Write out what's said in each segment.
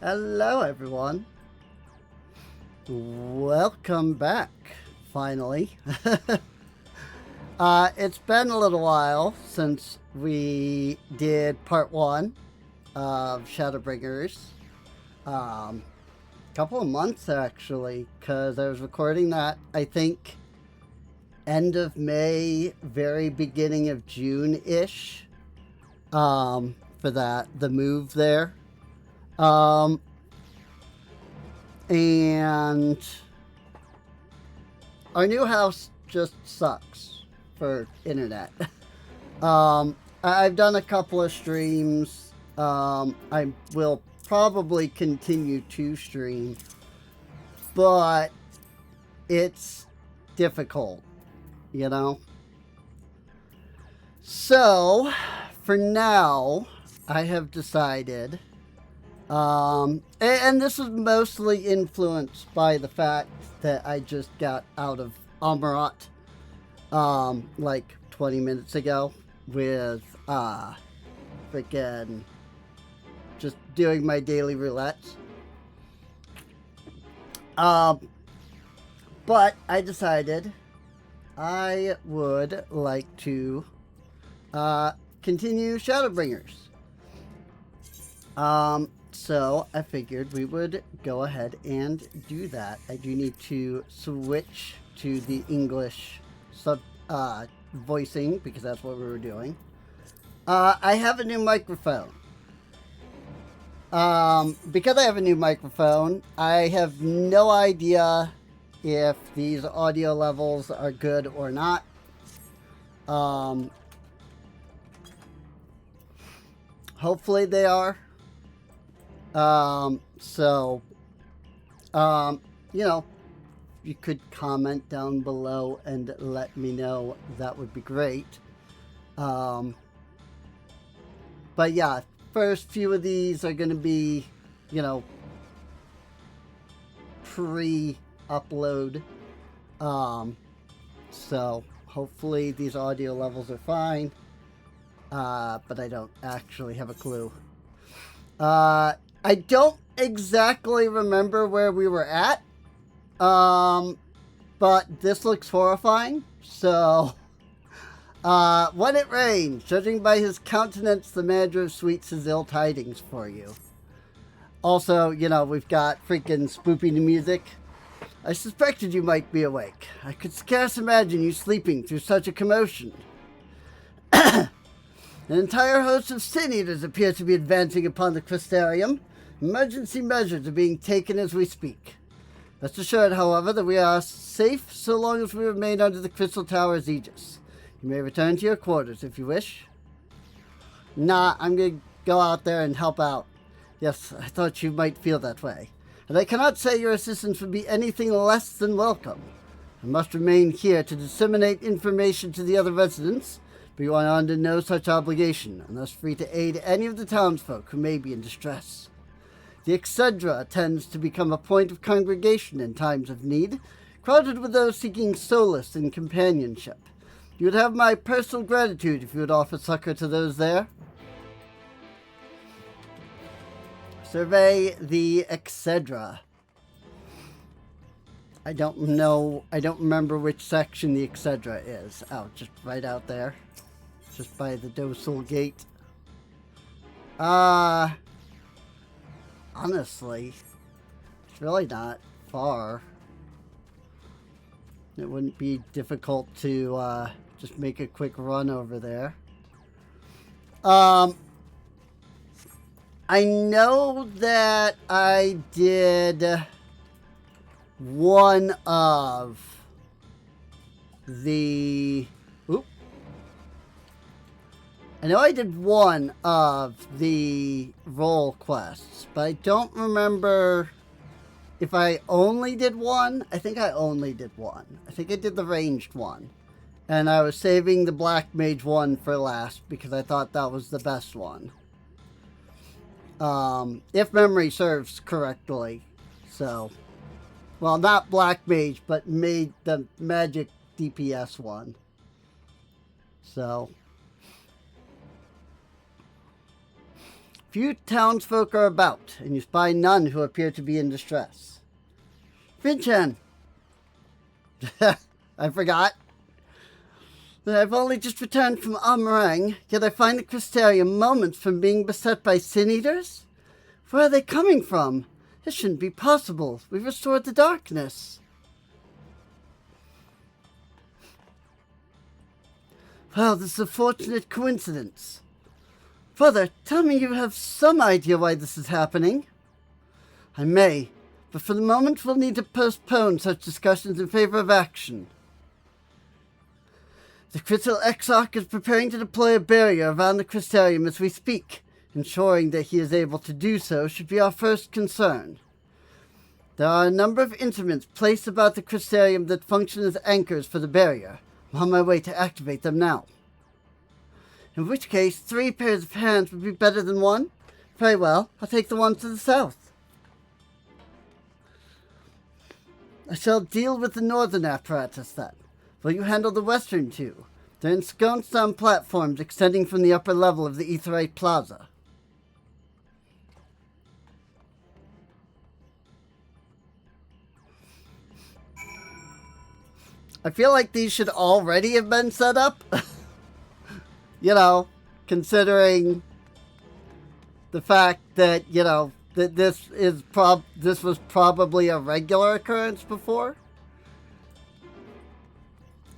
Hello, everyone. Welcome back, finally. It's been a little while since we did part 1 of Shadowbringers. Couple of months, actually, because I was recording that, I think, end of May, very beginning of June-ish, for the move there. And our new house just sucks for internet. I've done a couple of streams. I will probably continue to stream, but it's difficult, you know? So, for now, I have decided, and this is mostly influenced by the fact that I just got out of Amarat, like 20 minutes ago with, freaking just doing my daily roulettes. But I decided I would like to, continue Shadowbringers. So I figured we would go ahead and do that. I do need to switch to the English voicing because that's what we were doing. I have a new microphone. Because I have a new microphone, I have no idea if these audio levels are good or not. Hopefully they are. You know, you could comment down below and let me know. That would be great. But yeah, first few of these are going to be, you know, pre-upload. So hopefully these audio levels are fine. But I don't actually have a clue. I don't exactly remember where we were at. But this looks horrifying. So, when it rains, judging by his countenance, the manager of Sweets has ill tidings for you. Also, you know, we've got freaking spoopy music. I suspected you might be awake. I could scarce imagine you sleeping through such a commotion. An entire host of sin eaters appear to be advancing upon the Crystarium. Emergency measures are being taken as we speak. Rest assured, however, that we are safe so long as we remain under the Crystal Tower's aegis. You may return to your quarters if you wish. Nah, I'm going to go out there and help out. Yes, I thought you might feel that way. And I cannot say your assistance would be anything less than welcome. I must remain here to disseminate information to the other residents, but you are under no such obligation, and thus free to aid any of the townsfolk who may be in distress. The Excedra tends to become a point of congregation in times of need, crowded with those seeking solace and companionship. You would have my personal gratitude if you would offer succor to those there. Survey the Excedra. I don't remember which section the Excedra is. Oh, just right out there. Just by the Docile Gate. Honestly, it's really not far. It wouldn't be difficult to just make a quick run over there. I know that I did one of the... I know I did one of the role quests, but I don't remember if I only did one. I think I only did one. I think I did the ranged one. And I was saving the Black Mage one for last because I thought that was the best one. If memory serves correctly. So, well, not Black Mage, but made the magic DPS one. So... Few townsfolk are about, and you spy none who appear to be in distress. Vinchan! I forgot. I've only just returned from Amarang, yet I find the Crystarium moments from being beset by sin-eaters? Where are they coming from? This shouldn't be possible. We've restored the darkness. Well, this is a fortunate coincidence. Father, tell me you have some idea why this is happening. I may, but for the moment we'll need to postpone such discussions in favor of action. The Crystal Exarch is preparing to deploy a barrier around the Crystarium as we speak. Ensuring that he is able to do so should be our first concern. There are a number of instruments placed about the Crystarium that function as anchors for the barrier. I'm on my way to activate them now. In which case, 3 pairs of hands would be better than 1? Very well, I'll take the one to the south. I shall deal with the northern apparatus then. Will you handle the western two? They're ensconced on platforms extending from the upper level of the Aetheryte Plaza. I feel like these should already have been set up. You know, considering the fact that, you know, that this was probably a regular occurrence before.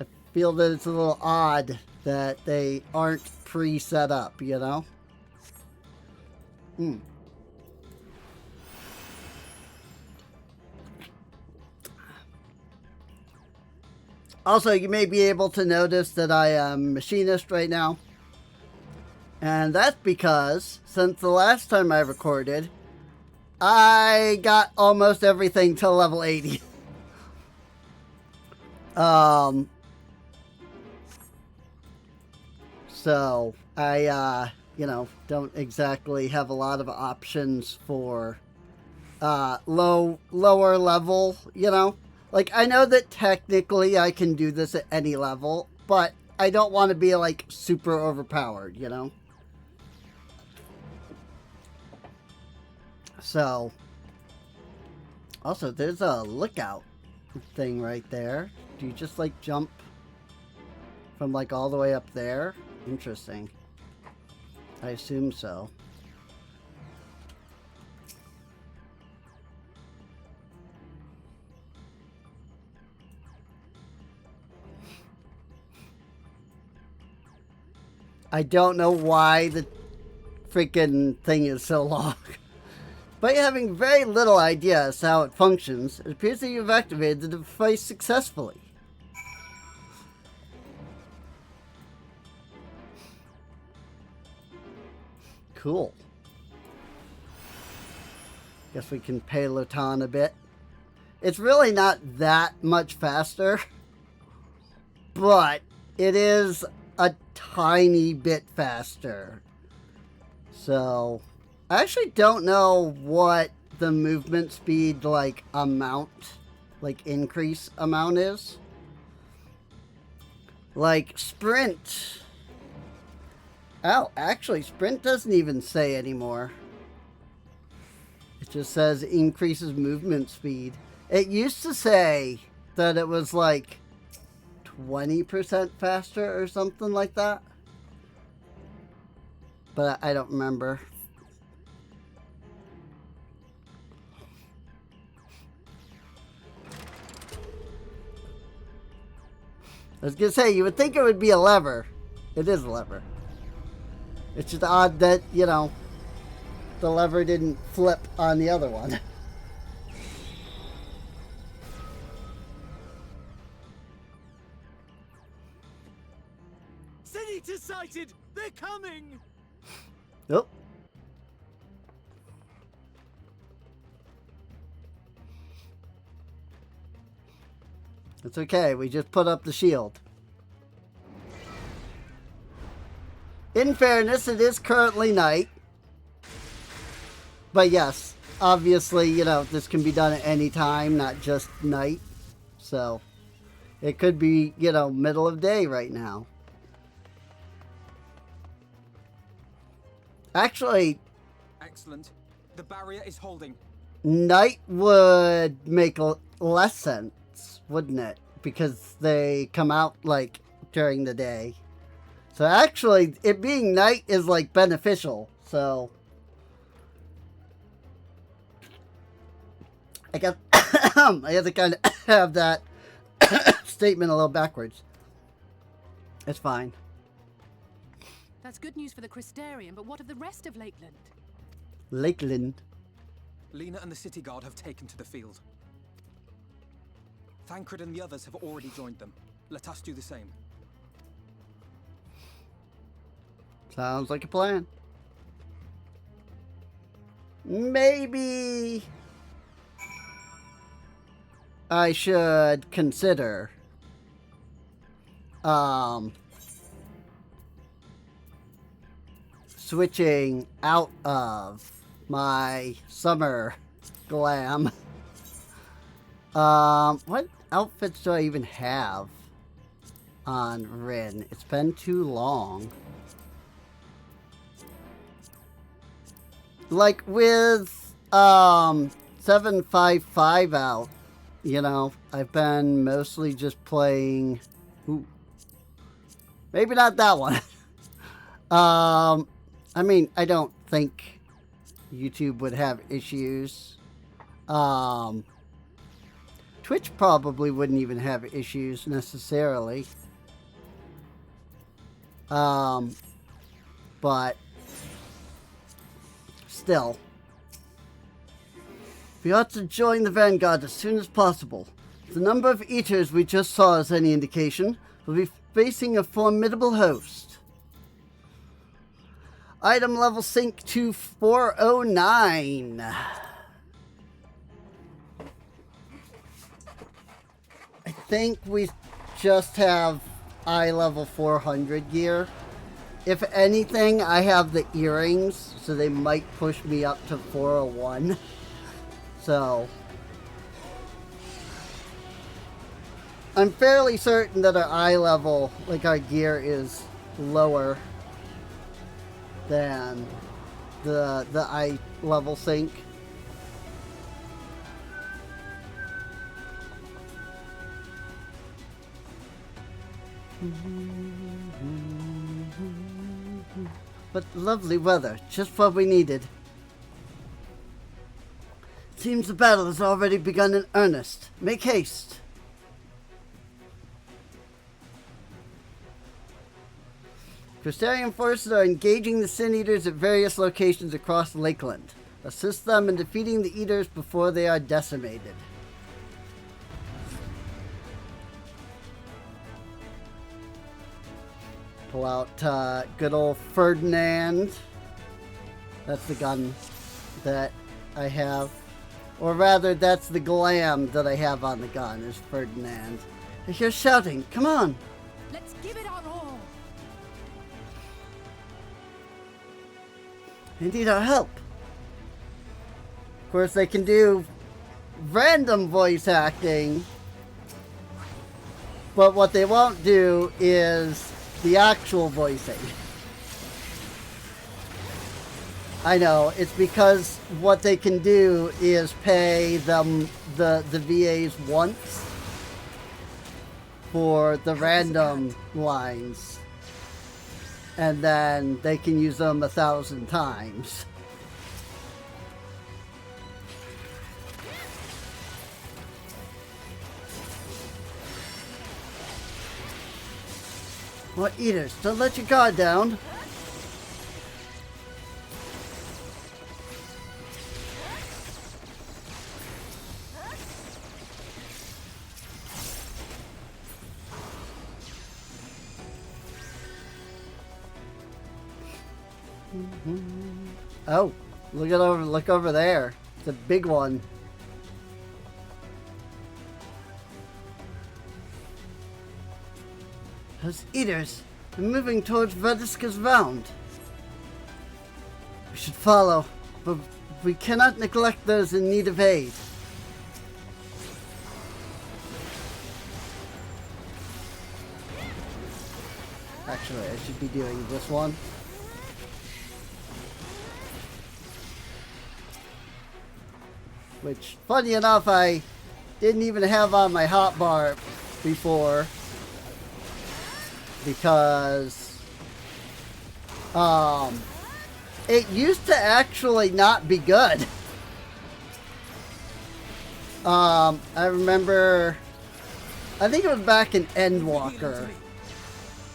I feel that it's a little odd that they aren't pre-set up, you know? Also, you may be able to notice that I am machinist right now. And that's because, since the last time I recorded, I got almost everything to level 80. So, I, you know, don't exactly have a lot of options for, lower level, you know? Like, I know that technically I can do this at any level, but I don't want to be, like, super overpowered, you know? So, also, there's a lookout thing right there. Do you just, like, jump from, like, all the way up there? Interesting. I assume so. I don't know why the freaking thing is so long. By having very little idea as to how it functions, it appears that you've activated the device successfully. Cool. Guess we can pay Lotan a bit. It's really not that much faster, but it is a tiny bit faster. So, I actually don't know what the movement speed, like, increase amount is. Like, sprint. Oh, actually, sprint doesn't even say anymore. It just says increases movement speed. It used to say that it was, like, 20% faster or something like that. But I don't remember. I was gonna say, you would think it would be a lever. It is a lever. It's just odd that, you know, the lever didn't flip on the other one. Sin-eaters sighted! They're coming! Nope. It's okay, we just put up the shield. In fairness, it is currently night. But yes, obviously, you know, this can be done at any time, not just night. So, it could be, you know, middle of day right now. Actually, Excellent. The barrier is holding. Night would make less sense, wouldn't it? Because they come out, like, during the day. So actually, it being night is, like, beneficial. So I guess I have to kind of have that statement a little backwards. It's fine. That's good news for the Crystarian, but what of the rest of Lakeland? Lakeland. Lena and the city guard have taken to the field. Thancred and the others have already joined them. Let us do the same. Sounds like a plan. Maybe I should consider switching out of my summer glam. What outfits do I even have on Rin? It's been too long. Like with 755 out, you know, I've been mostly just playing. Ooh, maybe not that one. I mean, I don't think YouTube would have issues. Twitch probably wouldn't even have issues necessarily. But still, we ought to join the Vanguard as soon as possible. The number of eaters we just saw is any indication. We'll be facing a formidable host. Item level sync to 409. I think we just have eye level 400 gear. If anything, I have the earrings, so they might push me up to 401. So I'm fairly certain that our eye level, like our gear, is lower than the eye level sync. But lovely weather, just what we needed. Seems the battle has already begun in earnest. Make haste. Crystarian forces are engaging the Sin Eaters at various locations across Lakeland. Assist them in defeating the Eaters before they are decimated. Pull out good old Ferdinand. That's the gun that I have. Or rather, that's the glam that I have on the gun, is Ferdinand. I hear shouting. Come on! Let's give it our all! They need our help. Of course, they can do random voice acting, but what they won't do is the actual voicing. I know, it's because what they can do is pay them the VAs once for the random lines, and then they can use them 1,000 times. What eaters? Don't let your guard down. Oh, look over there. It's a big one. Those eaters are moving towards Vediska's Round. We should follow, but we cannot neglect those in need of aid. Actually, I should be doing this one. which, funny enough, I didn't even have on my hotbar before, because it used to actually not be good. I remember, I think it was back in Endwalker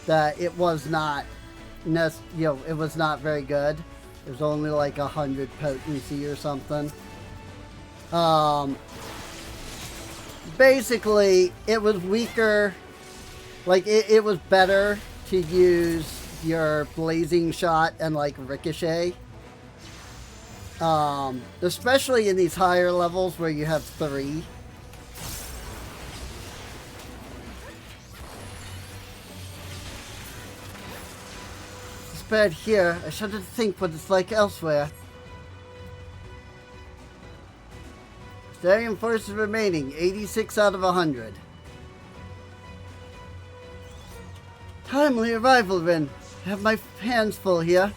that it was not, it was not very good. It was only like 100 potency or something. Basically, it was weaker. Like, it was better to use your blazing shot and like ricochet. Especially in these higher levels where you have 3. It's bad here. I shudder to think what it's like elsewhere. Starian forces remaining, 86 out of 100. Timely arrival, Rin. I have my hands full here.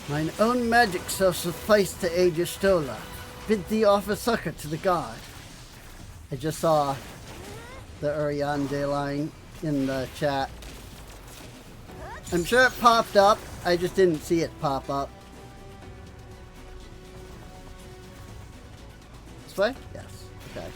Mine own magic shall suffice to aid your Stola. Bid thee offer succor to the guard. I just saw the Uriande line in the chat. I'm sure it popped up. I just didn't see it pop up. This way? Yes. Okay.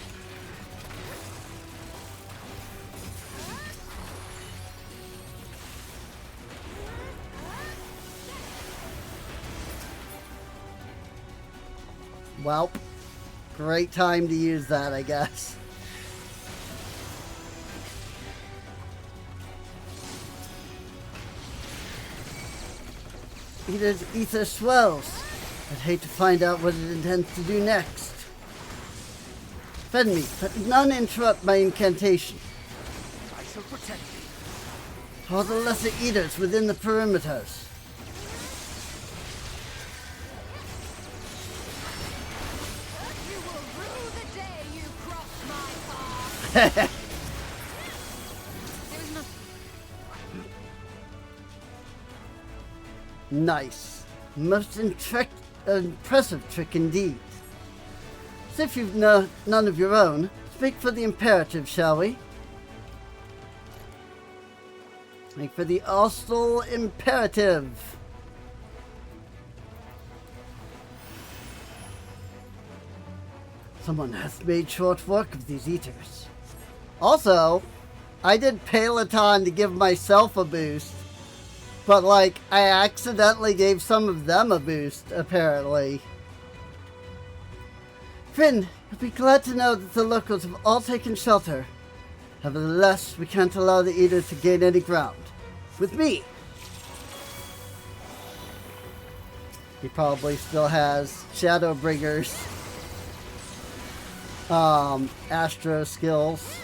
Well, great time to use that, I guess. Eater's ether swells. I'd hate to find out what it intends to do next. Fend me, but none interrupt my incantation. I shall protect thee. All the lesser eaters within the perimeters. You will rue the day you cross my path. There is nothing. Nice. Most impressive trick indeed. As if you've none of your own, speak for the imperative, shall we? Speak for the Austral imperative. Someone hath made short work of these eaters. Also, I did Peloton to give myself a boost. But, like, I accidentally gave some of them a boost, apparently. Finn, you'll be glad to know that the locals have all taken shelter. Nevertheless, we can't allow the eaters to gain any ground. With me! He probably still has Shadowbringers. Astro skills.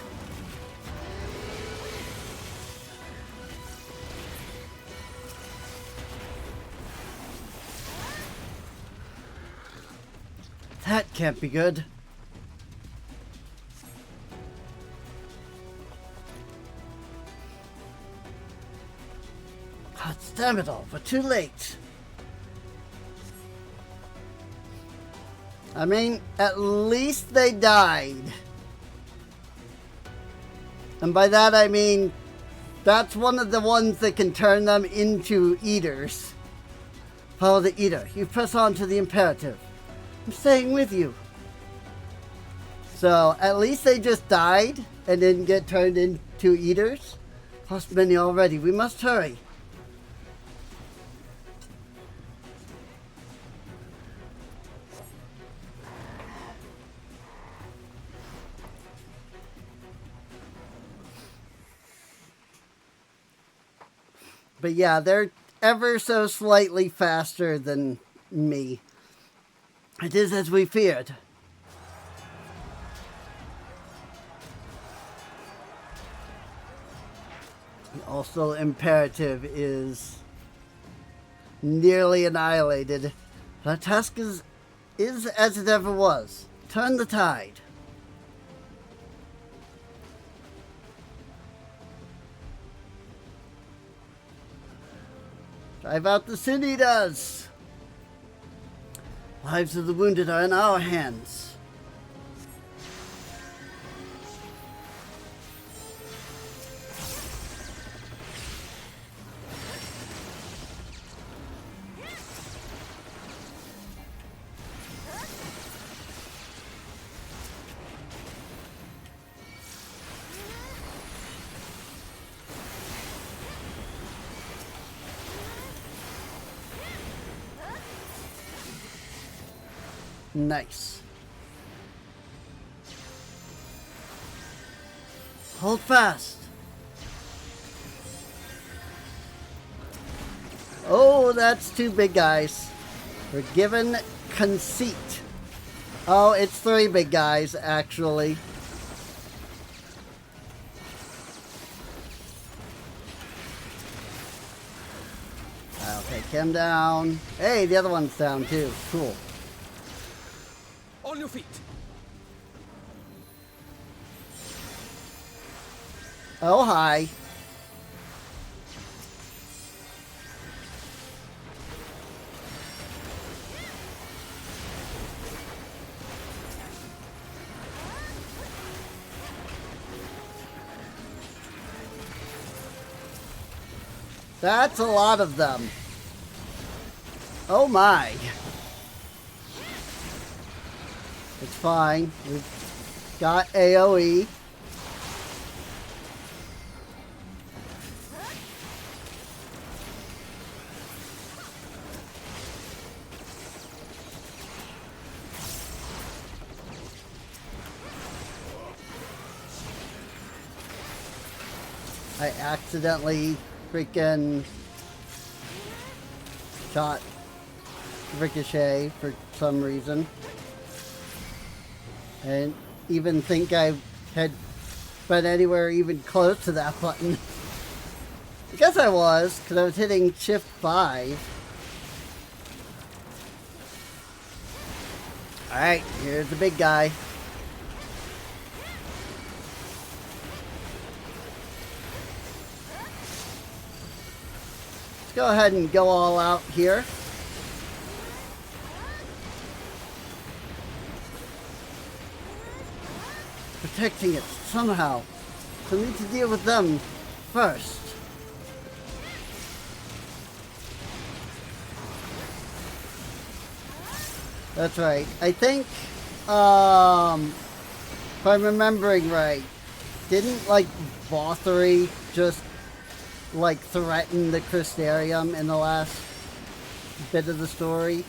That can't be good. God damn it all, we're too late. I mean, at least they died. And by that I mean, that's one of the ones that can turn them into eaters. Follow the eater. You press on to the imperative. I'm staying with you. So, at least they just died and didn't get turned into eaters. Lost many already. We must hurry. But yeah, they're ever so slightly faster than me. It is as we feared. Also, imperative is nearly annihilated. Our task is as it ever was. Turn the tide. Drive out the city does. Lives of the wounded are in our hands. Nice. Hold fast. Oh, that's two big guys. We're given conceit. Oh, it's three big guys, actually. I'll take him down. Hey, the other one's down too. Cool. On your feet. Oh, hi. That's a lot of them. Oh my. It's fine. We've got AoE. I accidentally freaking shot Ricochet for some reason. I didn't even think I had been anywhere even close to that button. I guess I was, because I was hitting Shift 5. Alright, here's the big guy. Let's go ahead and go all out here. Protecting it somehow. So we need to deal with them first. That's right. I think, if I'm remembering right, didn't like Vothry just like threaten the Crystarium in the last bit of the story?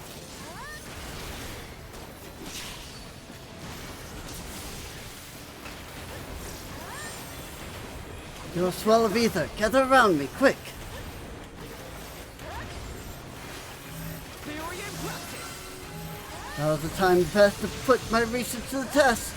You're a swell of ether. Gather around me, quick. Now's the time best to put my research to the test.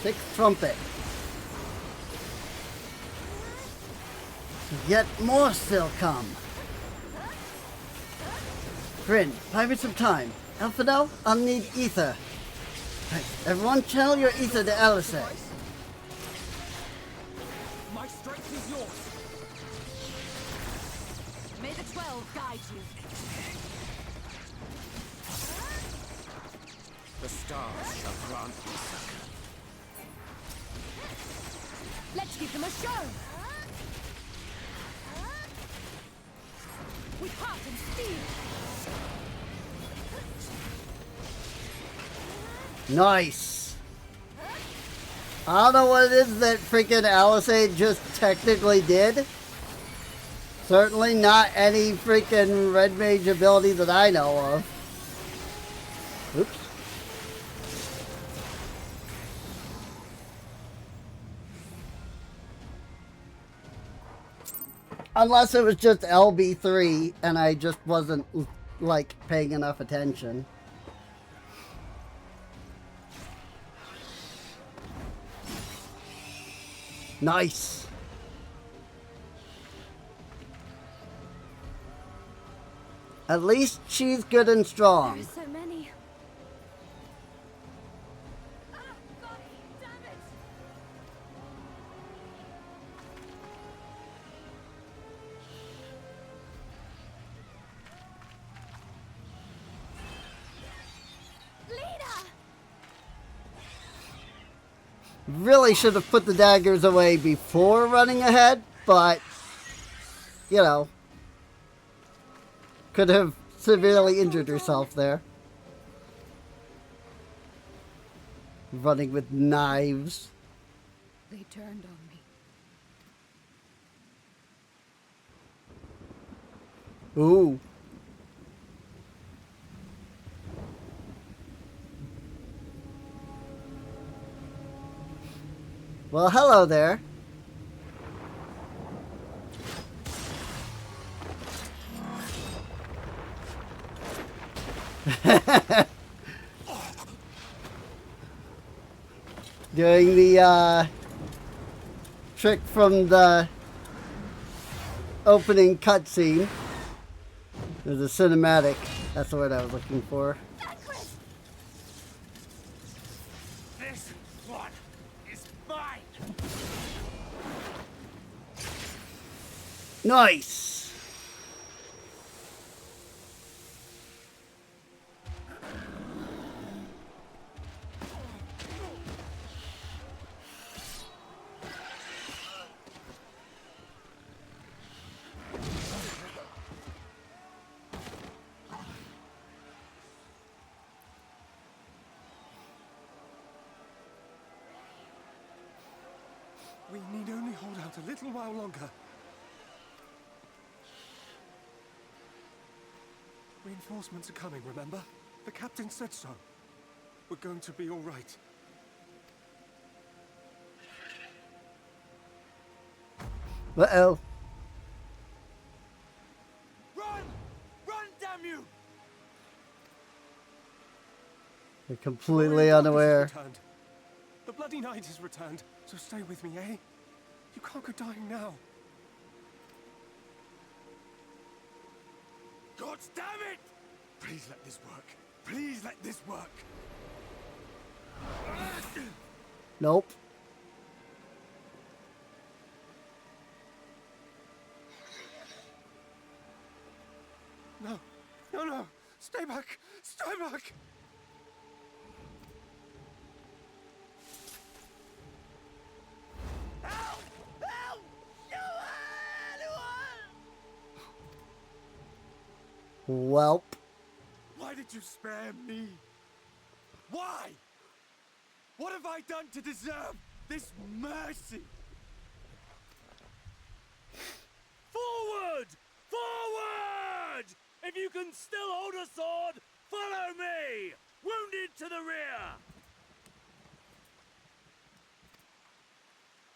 Sixth trumpet. Yet more still come. Bryn, buy me some time. Alphino, I'll need ether. Right, everyone channel your ether to Alizé. My strength is yours. May the 12 guide you. The stars shall grant me succor. Let's give them a show. With heart and speed. Nice. I don't know what it is that freaking Alizé just technically did. Certainly not any freaking red mage ability that I know of. Oops. Unless it was just LB3 and I just wasn't like paying enough attention. Nice. At least she's good and strong. There are so many. Ah, God, damn it! Leader! Really should have put the daggers away before running ahead, but, you know, could have severely injured herself there. Running with knives. They turned on me. Ooh. Well, hello there. Doing the trick from the opening cutscene. There's a cinematic. That's the word I was looking for. This one is mine. Nice. We need only hold out a little while longer. Reinforcements are coming, remember? The captain said so. We're going to be all right. Uh-oh. Run! Run, damn you! They're completely Warrior Darkness unaware. has returned. The Bloody Knight has returned, so stay with me, eh? You can't go dying now. God damn it! Please let this work. Please let this work. Nope. No, no, no! Stay back! Stay back! Help! Help! Anyone! Welp. Why did you spare me? Why? What have I done to deserve this mercy? Forward! Forward! If you can still hold a sword, follow me! Wounded to the rear!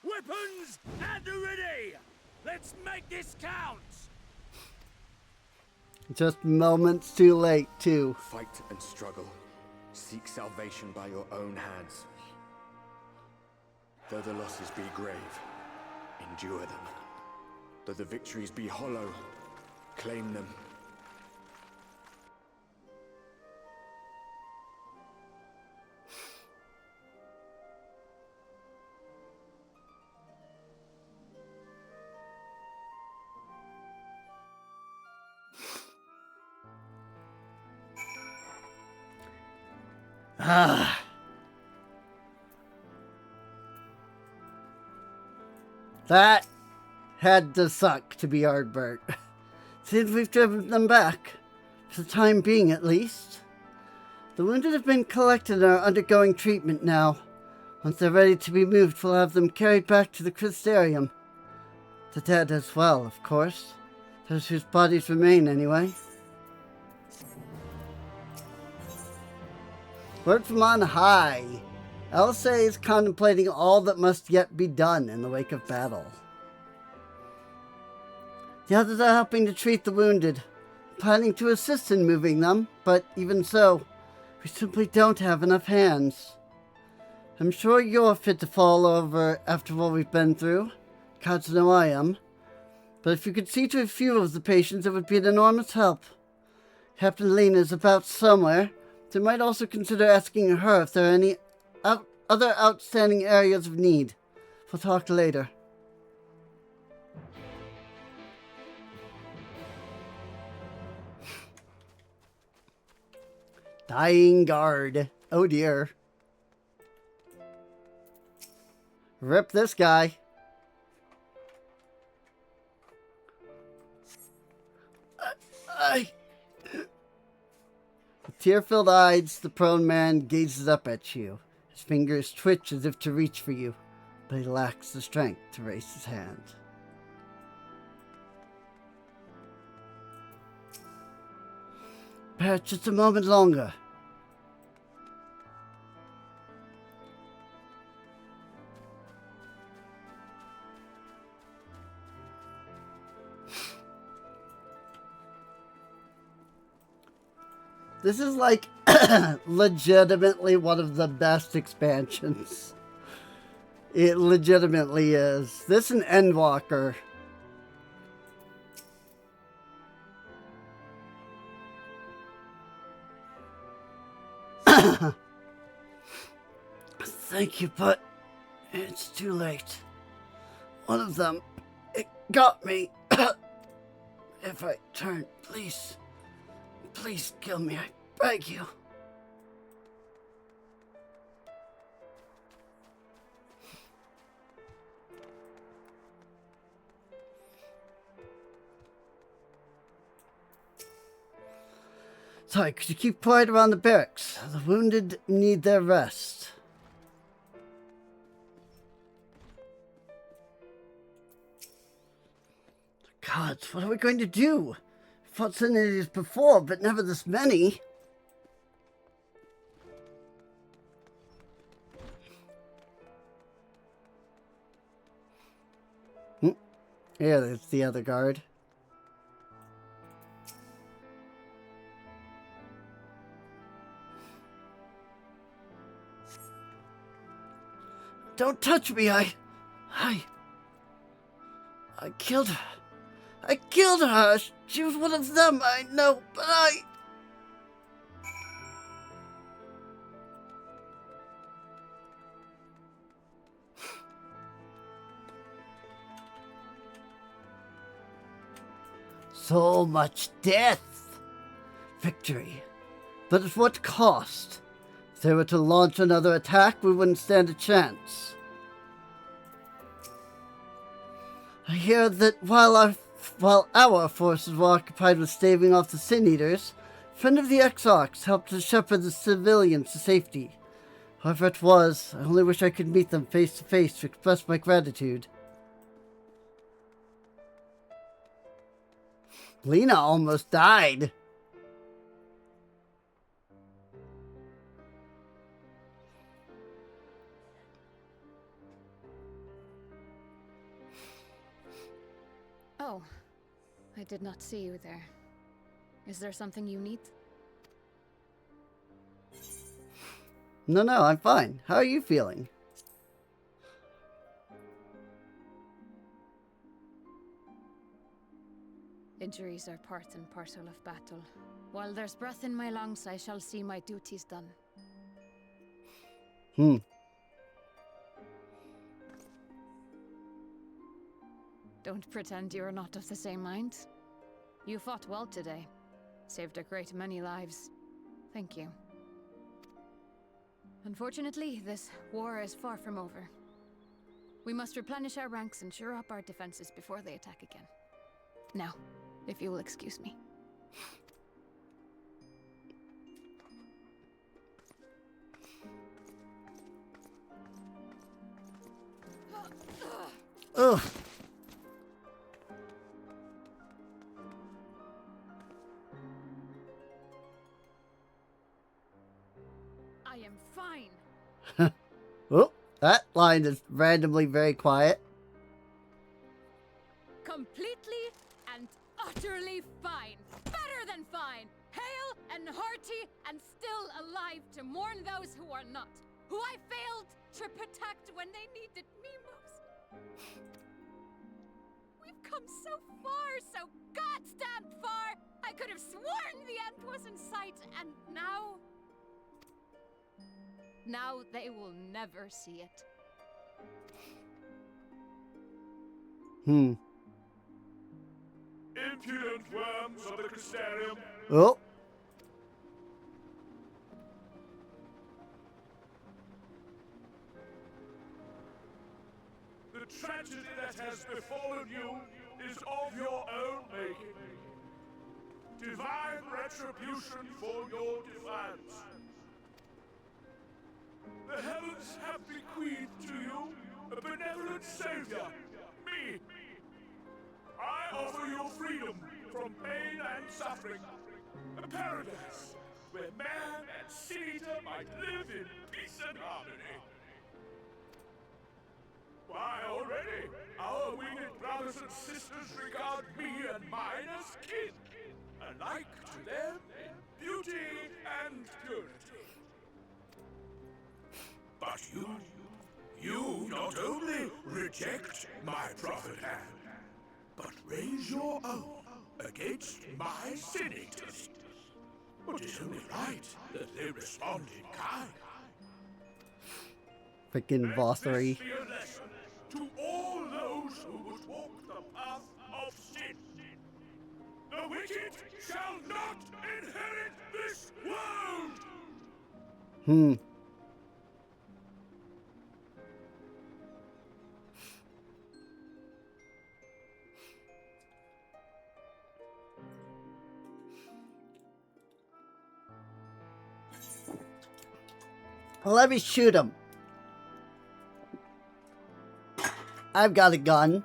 Weapons at the ready! Let's make this count! Just moments too late, too. Fight and struggle. Seek salvation by your own hands. Though the losses be grave, endure them. Though the victories be hollow, claim them. Ah. That had to suck to be Ardbert. Seems we've driven them back. For the time being, at least. The wounded have been collected and are undergoing treatment now. Once they're ready to be moved, we'll have them carried back to the Crystarium. The dead as well, of course. Those whose bodies remain, anyway. Word from on high. Elsay is contemplating all that must yet be done in the wake of battle. The others are helping to treat the wounded, planning to assist in moving them, but even so, we simply don't have enough hands. I'm sure you're fit to fall over after what we've been through. Gods know I am. But if you could see to a few of the patients, it would be an enormous help. Captain Lena is about somewhere. They might also consider asking her if there are any other outstanding areas of need. We'll talk later. Dying guard. Oh dear. Rip this guy. With tear-filled eyes, the prone man gazes up at you. His fingers twitch as if to reach for you, but he lacks the strength to raise his hand. Bear just a moment longer. This is like legitimately one of the best expansions. It legitimately is. This and Endwalker. Thank you, but it's too late. One of them, it got me. If I turn, please. Please kill me, I beg you. Sorry, could you keep quiet around the barracks? The wounded need their rest. Gods, what are we going to do? Fought Synodies before, but never this many. Yeah, there's the other guard. Don't touch me, I killed her. I killed her! She was one of them, I know, but So much death! Victory. But at what cost? If they were to launch another attack, we wouldn't stand a chance. I hear that while our forces were occupied with staving off the Sin Eaters, a friend of the Exarchs helped to shepherd the civilians to safety. However it was, I only wish I could meet them face to face to express my gratitude. Lena almost died. Oh, I did not see you there. Is there something you need? No, I'm fine. How are you feeling? Injuries are part and parcel of battle. While there's breath in my lungs, I shall see my duties done. Don't pretend you're not of the same mind. You fought well today. Saved a great many lives. Thank you. Unfortunately, this war is far from over. We must replenish our ranks and shore up our defenses before they attack again. Now, if you will excuse me. Ugh. I am fine. Oh, that line is randomly very quiet. Completely and utterly fine. Better than fine. Hale and hearty and still alive to mourn those who are not. Who I failed to protect when they needed me most. We've come so far, so goddamn far. I could have sworn the end was in sight, and now... Now they will never see it. Impudent worms of the Crystarium. Oh. The tragedy that has befallen you is of your own making. Divine retribution for your defiance. The heavens have bequeathed to you a benevolent savior, me. I offer you freedom from pain and suffering. A paradise where man and Caesar might live in peace and harmony. Why, already, our winged brothers and sisters regard me and mine as kin, alike to them in beauty and purity. But you not only reject my prophet hand, but raise your own against my senators. It is only right that they respond in kind. Freaking Vothery. Let this be a lesson to all those who would walk the path of sin. The wicked shall not inherit this world! Let me shoot him. I've got a gun.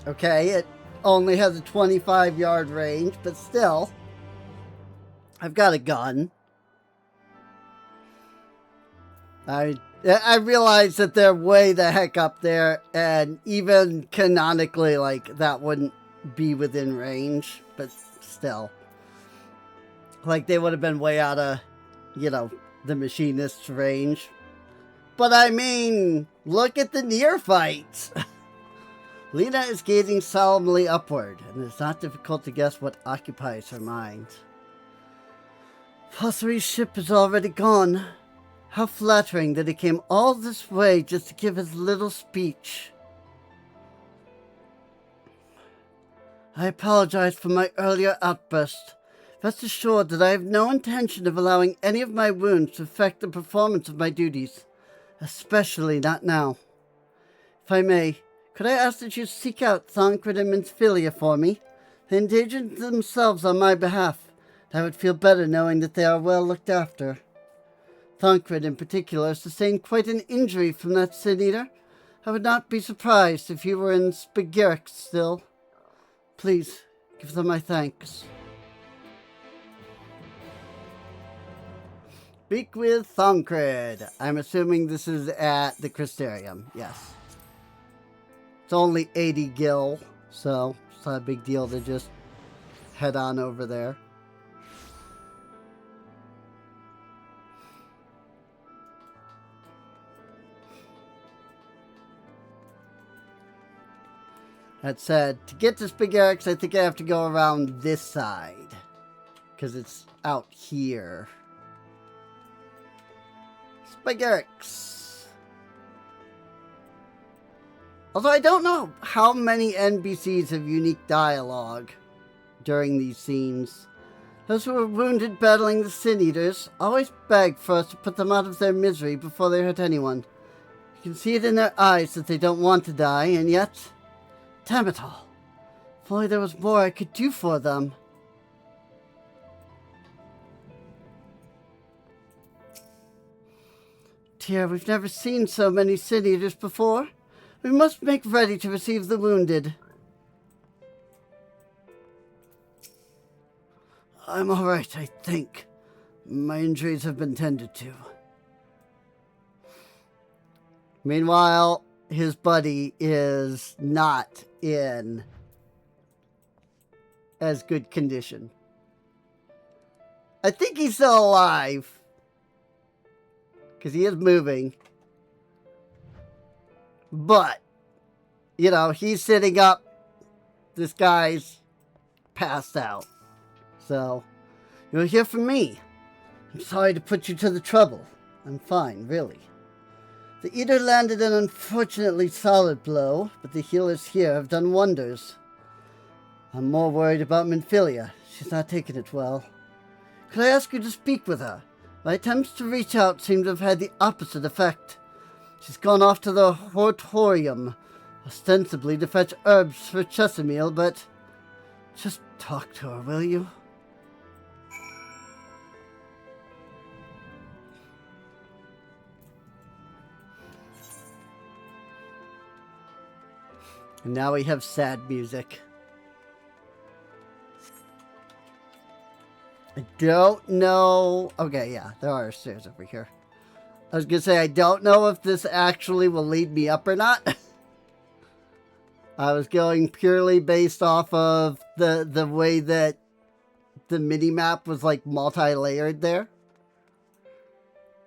Okay, it only has a 25-yard range, but still. I've got a gun. I realize that they're way the heck up there, and even canonically, like, that wouldn't be within range, but still. Like, they would have been way out of, you know, the machinist's range. But I mean, look at the neophytes. Lena is gazing solemnly upward, and it's not difficult to guess what occupies her mind. Fossery's ship is already gone. How flattering that he came all this way just to give his little speech. I apologize for my earlier outburst. Rest assured that I have no intention of allowing any of my wounds to affect the performance of my duties. Especially not now. If I may, could I ask that you seek out Thancred and Minsphilia for me? They endangered themselves on my behalf, and I would feel better knowing that they are well looked after. Thancred, in particular, sustained quite an injury from that Sin-Eater. I would not be surprised if he were in Spagyrix still. Please, give them my thanks. Speak with Thancred. I'm assuming this is at the Crystarium. Yes. It's only 80 gil, so it's not a big deal to just head on over there. That said, to get to Spagyrix, I think I have to go around this side. Because it's out here. Spagyrix. Although I don't know how many NPCs have unique dialogue during these scenes. Those who were wounded battling the Sin-Eaters always beg for us to put them out of their misery before they hurt anyone. You can see it in their eyes that they don't want to die, and yet... Damn it all. If only there was more I could do for them. Dear, we've never seen so many Sin-Eaters before. We must make ready to receive the wounded. I'm alright, I think. My injuries have been tended to. Meanwhile, his buddy is not in as good condition. I think he's still alive. Because he is moving. But, you know, he's sitting up. This guy's passed out. So, you'll hear from me. I'm sorry to put you to the trouble. I'm fine, really. The Eater landed an unfortunately solid blow, but the healers here have done wonders. I'm more worried about Minfilia. She's not taking it well. Could I ask you to speak with her? My attempts to reach out seem to have had the opposite effect. She's gone off to the Hortorium, ostensibly to fetch herbs for Chesamil, but just talk to her, will you? And now we have sad music. I don't know. Okay, yeah, there are stairs over here. I was going to say, I don't know if this actually will lead me up or not. I was going purely based off of the way that the mini-map was like multi-layered there.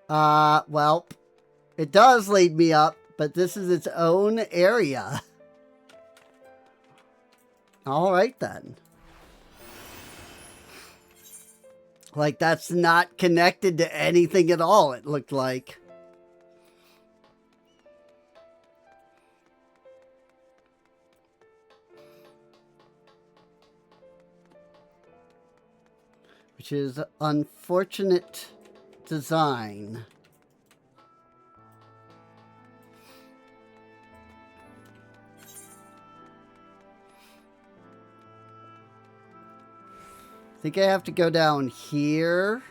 Well, it does lead me up, but this is its own area. Alright then. Like, that's not connected to anything at all, it looked like. Which is unfortunate design. I think I have to go down here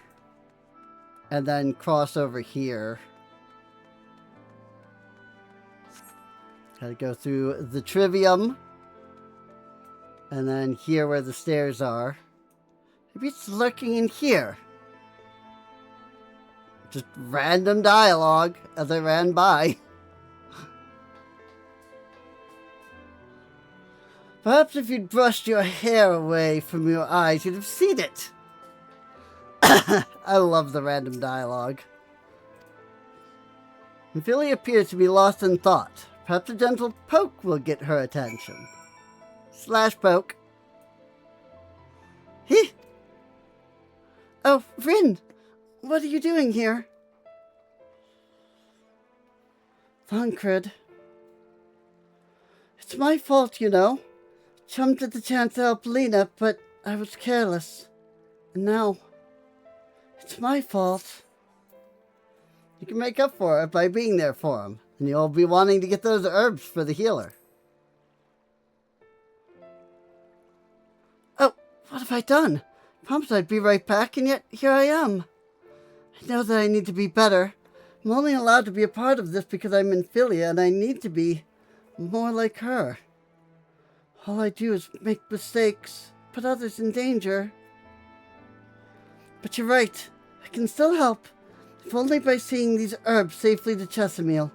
and then cross over here. Gotta go through the Trivium and then here where the stairs are. Maybe it's lurking in here. Just random dialogue as I ran by. Perhaps if you'd brushed your hair away from your eyes, you'd have seen it. I love the random dialogue. Minfilia appears to be lost in thought. Perhaps a gentle poke will get her attention. Slash poke. Heh. Oh, Vryn! What are you doing here? Thancred. It's my fault, you know. Jumped at the chance to help Lena, but I was careless. And now, it's my fault. You can make up for it by being there for him, and you'll be wanting to get those herbs for the healer. Oh, what have I done? Promised I'd be right back, and yet here I am. I know that I need to be better. I'm only allowed to be a part of this because I'm Minfilia, and I need to be more like her. All I do is make mistakes, put others in danger. But you're right. I can still help, if only by seeing these herbs safely to Chesamil.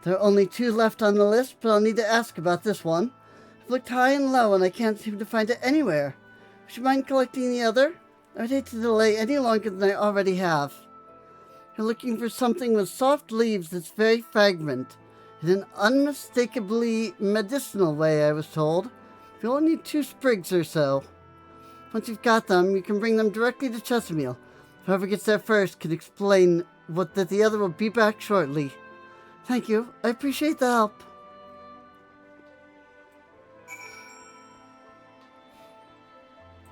There are only 2 left on the list, but I'll need to ask about this one. I've looked high and low, and I can't seem to find it anywhere. Would you mind collecting the other? I'd hate to delay any longer than I already have. You're looking for something with soft leaves that's very fragrant. In an unmistakably medicinal way, I was told. You only need 2 sprigs or so. Once you've got them, you can bring them directly to Chesamil. Whoever gets there first can explain that the other will be back shortly. Thank you. I appreciate the help.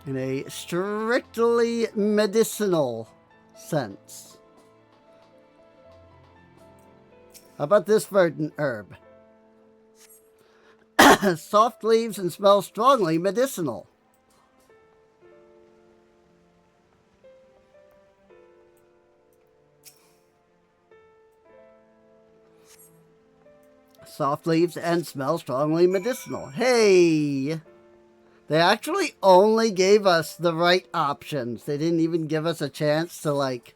In a strictly medicinal sense. How about this verdant herb? Soft leaves and smells strongly medicinal. Soft leaves and smell strongly medicinal. Hey! They actually only gave us the right options. They didn't even give us a chance to, like,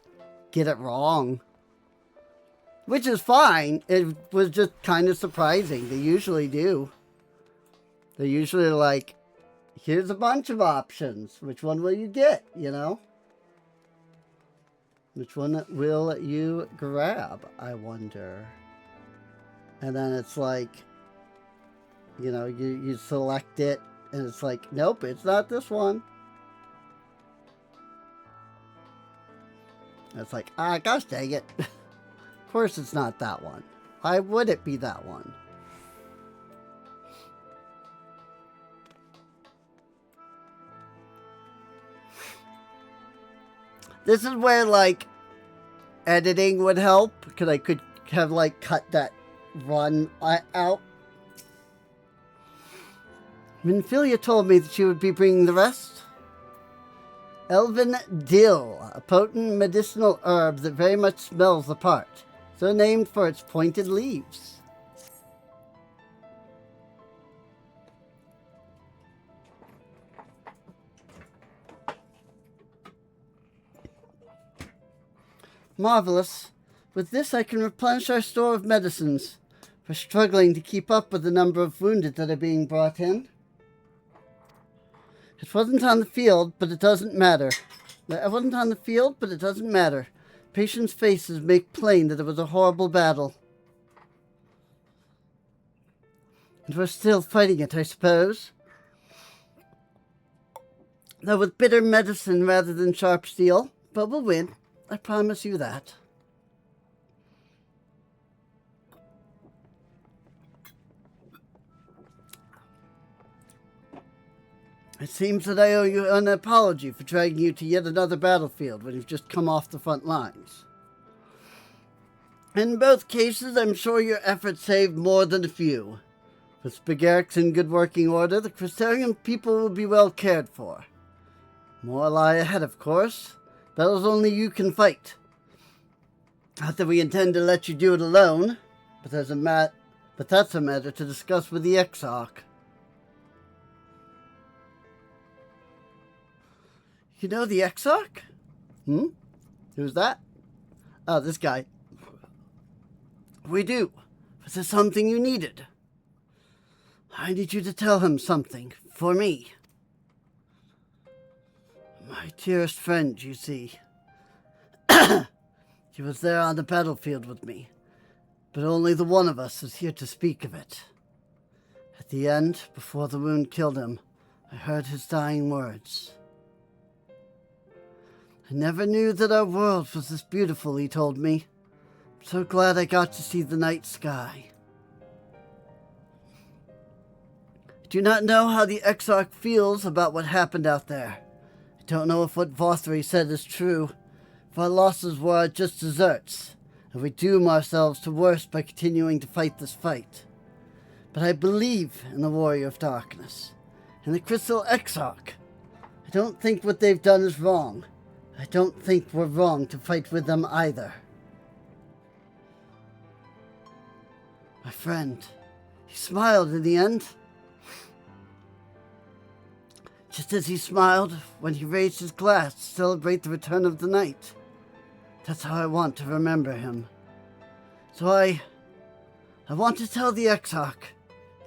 get it wrong. Which is fine. It was just kind of surprising. They usually do. They're usually like, here's a bunch of options. Which one will you get, you know? Which one will you grab, I wonder? And then it's like, you know, you select it, And it's like, nope, it's not this one. And it's like, ah, gosh dang it. Of course it's not that one. Why would it be that one? This is where, like, editing would help. Because I could have, like, cut that run out. Minfilia told me that she would be bringing the rest. Elven dill, a potent medicinal herb that very much smells the part, so named for its pointed leaves. Marvelous. With this I can replenish our store of medicines. We're struggling to keep up with the number of wounded that are being brought in. It wasn't on the field, but it doesn't matter. Patients' faces make plain that it was a horrible battle. And we're still fighting it, I suppose. Though with bitter medicine rather than sharp steel. But we'll win. I promise you that. It seems that I owe you an apology for dragging you to yet another battlefield when you've just come off the front lines. In both cases, I'm sure your efforts saved more than a few. With Spagarics in good working order, the Crystarian people will be well cared for. More lie ahead, of course. Battles only you can fight. Not that we intend to let you do it alone, but that's a matter to discuss with the Exarch. You know the Exarch? Who's that? Oh, this guy. We do. Was there something you needed? I need you to tell him something. For me. My dearest friend, you see. He was there on the battlefield with me. But only the one of us is here to speak of it. At the end, before the wound killed him, I heard his dying words. I never knew that our world was this beautiful, he told me. I'm so glad I got to see the night sky. I do not know how the Exarch feels about what happened out there. I don't know if what Vothri said is true, if our losses were just deserts, and we doom ourselves to worse by continuing to fight this fight. But I believe in the Warrior of Darkness, and the Crystal Exarch. I don't think what they've done is wrong. I don't think we're wrong to fight with them either. My friend, he smiled in the end. Just as he smiled when he raised his glass to celebrate the return of the night. That's how I want to remember him. So I want to tell the Exarch,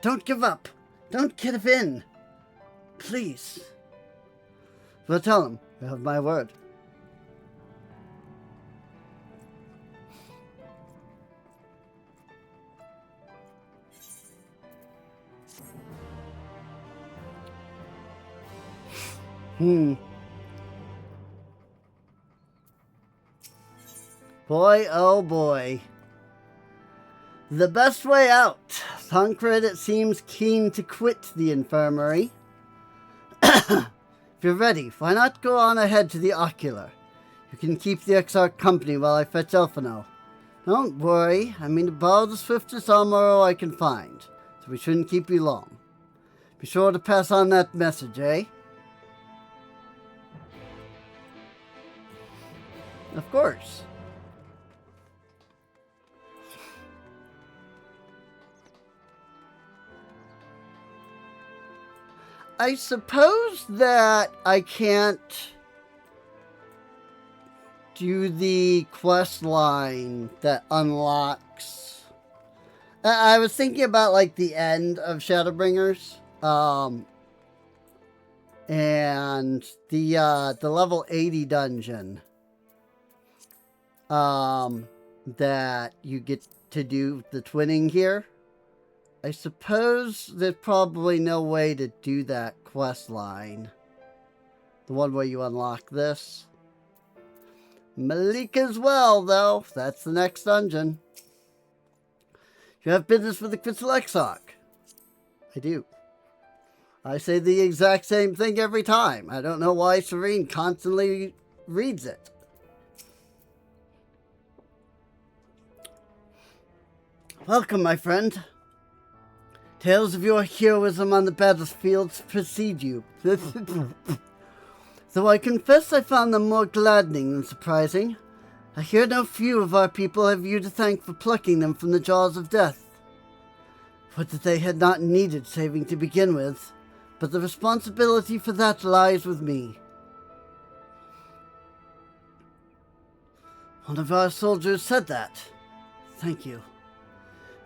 don't give up. Don't give in. Please. We'll tell him. You have my word. Boy, oh boy. The best way out. Thancred, it seems, keen to quit the infirmary. If you're ready, why not go on ahead to the Ocular? You can keep the Exarch company while I fetch Elfino. Don't worry, I mean to borrow the swiftest armor I can find, so we shouldn't keep you long. Be sure to pass on that message, eh? Of course. I suppose that I can't do the quest line that unlocks. I was thinking about like the end of Shadowbringers, and the level 80 dungeon, that you get to do the twinning here. I suppose there's probably no way to do that quest line. The one where you unlock this. Malik as well, though. That's the next dungeon. You have business with the Crystal Exarch. I do. I say the exact same thing every time. I don't know why Serene constantly reads it. Welcome, my friend. Tales of your heroism on the battlefields precede you. Though I confess I found them more gladdening than surprising. I hear no few of our people have you to thank for plucking them from the jaws of death. Would that they had not needed saving to begin with, but the responsibility for that lies with me. One of our soldiers said that. Thank you.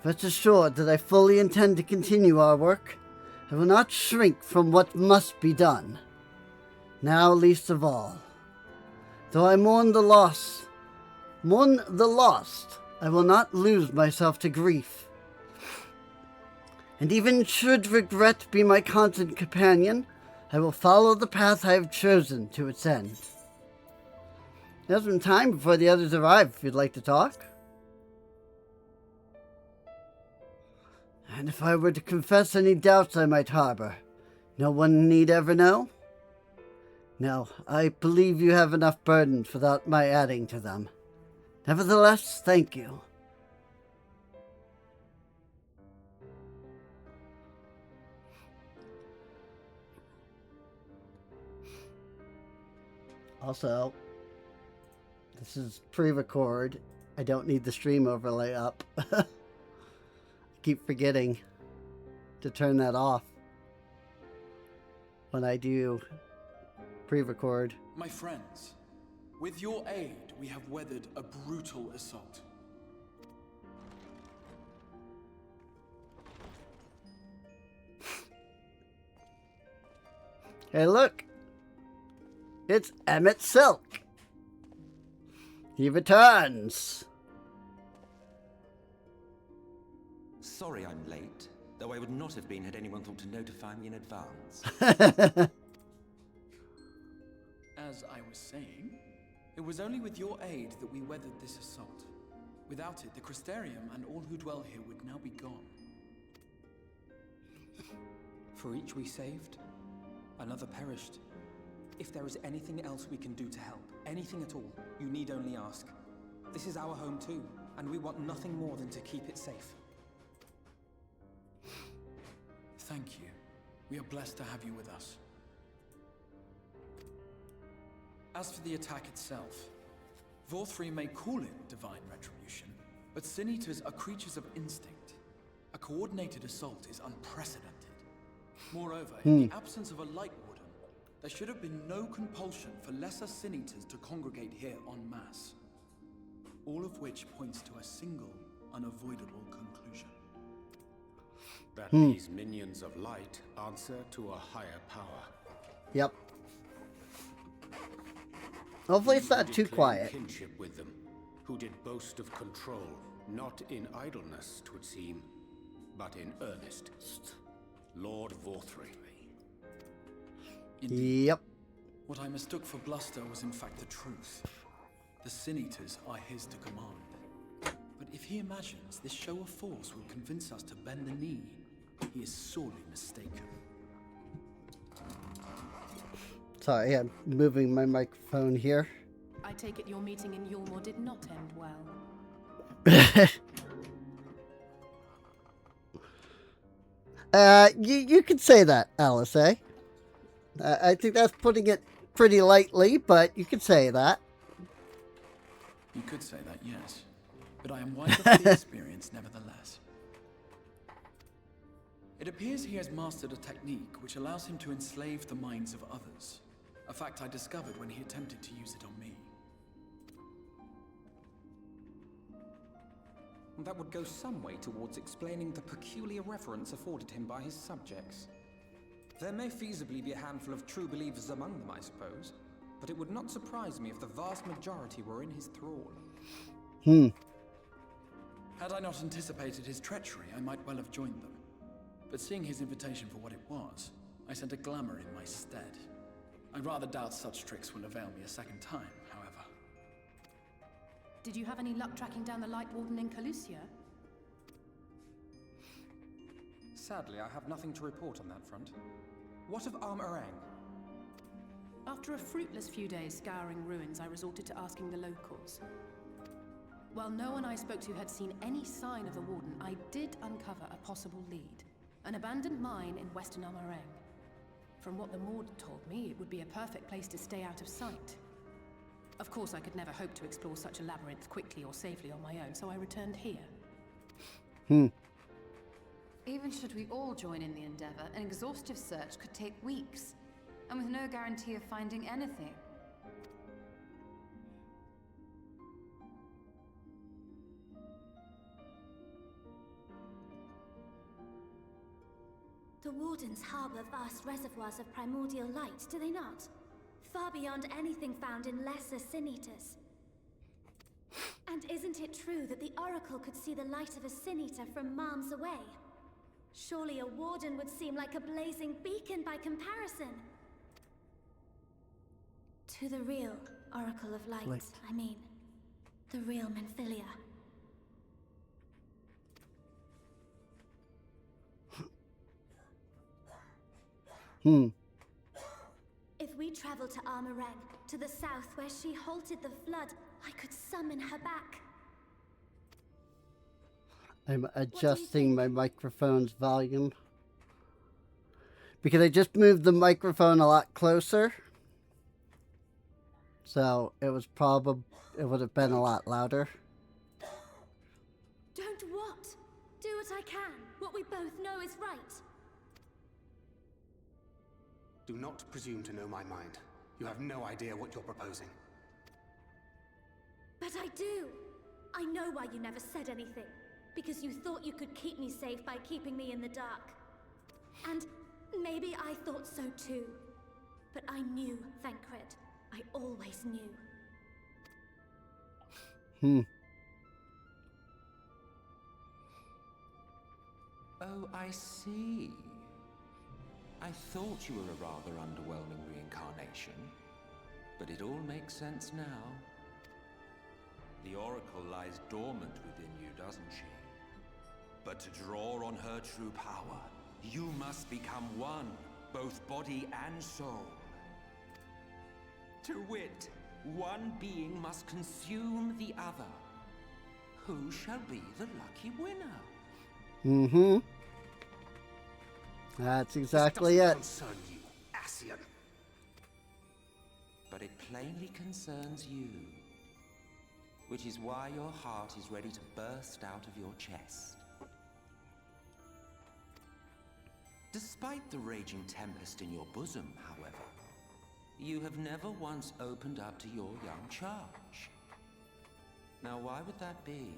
Rest assured that I fully intend to continue our work. I will not shrink from what must be done. Now least of all. Though I mourn the lost, I will not lose myself to grief. And even should regret be my constant companion, I will follow the path I have chosen to its end. There's some time before the others arrive if you'd like to talk. And if I were to confess any doubts I might harbor, no one need ever know? No, I believe you have enough burdens without my adding to them. Nevertheless, thank you. Also, this is pre-record. I don't need the stream overlay up. I keep forgetting to turn that off when I do pre-record. My friends, with your aid, we have weathered a brutal assault. Hey, look! It's Emmett Silk! He returns! Sorry I'm late, though I would not have been had anyone thought to notify me in advance. As I was saying, it was only with your aid that we weathered this assault. Without it, the Crystarium and all who dwell here would now be gone. For each we saved, another perished. If there is anything else we can do to help, anything at all, you need only ask. This is our home too, and we want nothing more than to keep it safe. Thank you. We are blessed to have you with us. As for the attack itself, Vorthri may call it divine retribution, but Sin Eaters are creatures of instinct. A coordinated assault is unprecedented. Moreover, in the absence of a Light Warden, there should have been no compulsion for lesser Sin Eaters to congregate here en masse. All of which points to a single, unavoidable conclusion. That these minions of light answer to a higher power. Yep. Hopefully it's not too quiet. Kinship with them, who did boast of control, not in idleness, 'twould seem, but in earnest. Lord Vorthri. Indeed. Yep. What I mistook for bluster was in fact the truth. The Sin Eaters are his to command. But if he imagines this show of force will convince us to bend the knee, he is sorely mistaken. Sorry, I'm moving my microphone here. I take it your meeting in Yulmore did not end well. You could say that, Alice, eh? I think that's putting it pretty lightly, but you could say that. You could say that, yes. But I am wiser for the experience nevertheless. It appears he has mastered a technique which allows him to enslave the minds of others. A fact I discovered when he attempted to use it on me. That would go some way towards explaining the peculiar reverence afforded him by his subjects. There may feasibly be a handful of true believers among them, I suppose, but it would not surprise me if the vast majority were in his thrall. Had I not anticipated his treachery, I might well have joined them. but seeing his invitation for what it was, I sent a glamour in my stead. I rather doubt such tricks will avail me a second time, however. Did you have any luck tracking down the Light Warden in Calusia? Sadly, I have nothing to report on that front. What of Armorang? After a fruitless few days scouring ruins, I resorted to asking the locals. While no one I spoke to had seen any sign of the Warden, I did uncover a possible lead. An abandoned mine in western Armorang. From what the Mord told me, it would be a perfect place to stay out of sight. Of course, I could never hope to explore such a labyrinth quickly or safely on my own, so I returned here. Even should we all join in the endeavor, an exhaustive search could take weeks, and with no guarantee of finding anything. The Wardens harbor vast reservoirs of primordial light, do they not? Far beyond anything found in lesser sin-eaters. And isn't it true that the Oracle could see the light of a sin-eater from miles away? Surely a Warden would seem like a blazing beacon by comparison. To the real Oracle of Light, I mean. The real Menphilia. If we travel to Armorang, to the south where she halted the flood, I could summon her back. I'm adjusting my microphone's volume. Because I just moved the microphone a lot closer. So it would have been a lot louder. Don't what? Do what I can. What we both know is right. Do not presume to know my mind. You have no idea what you're proposing. But I do. I know why you never said anything. Because you thought you could keep me safe by keeping me in the dark. And maybe I thought so too. But I knew, Thancred. I always knew. Oh, I see. I thought you were a rather underwhelming reincarnation, but it all makes sense now. The Oracle lies dormant within you, doesn't she? But to draw on her true power, you must become one, both body and soul. To wit, one being must consume the other. Who shall be the lucky winner? That's exactly it. Concern you, Ascian. But it plainly concerns you. Which is why your heart is ready to burst out of your chest. Despite the raging tempest in your bosom, however, you have never once opened up to your young charge. Now, why would that be?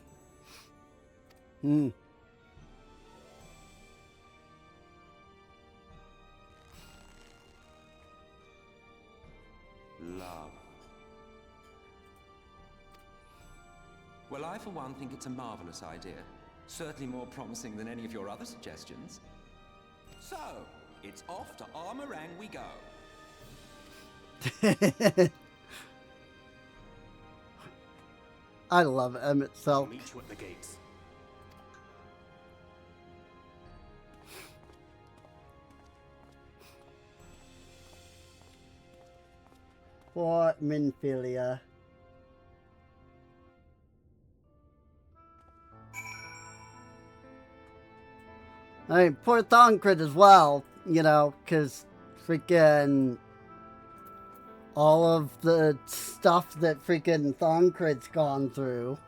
Love. Well, I for one think it's a marvelous idea. Certainly more promising than any of your other suggestions. So, it's off to Armorang we go. I love Emmett Selk. I'll meet you at the gates. For Menphilia. I mean, poor Thancred as well, you know, because freaking all of the stuff that freaking Thancred's gone through.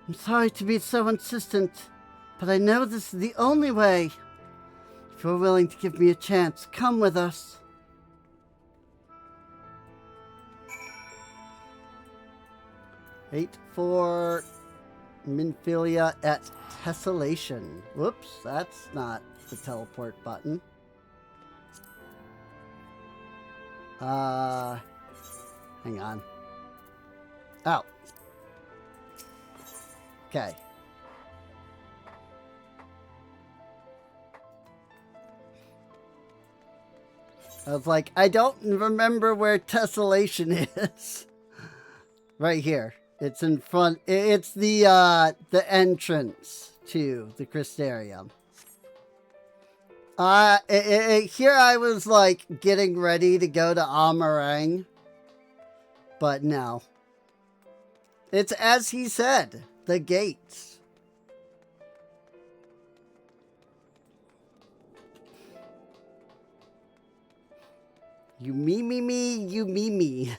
I'm sorry to be so insistent, but I know this is the only way. If you're willing to give me a chance, come with us. Wait for Menphilia at Tessellation. Whoops, that's not the teleport button. Hang on. Oh. I was like, I don't remember where Tessellation is. Right here. It's in front. It's the entrance to the Crystarium. Here I was like getting ready to go to Amarang. But no. It's as he said, the gates. You me, you me.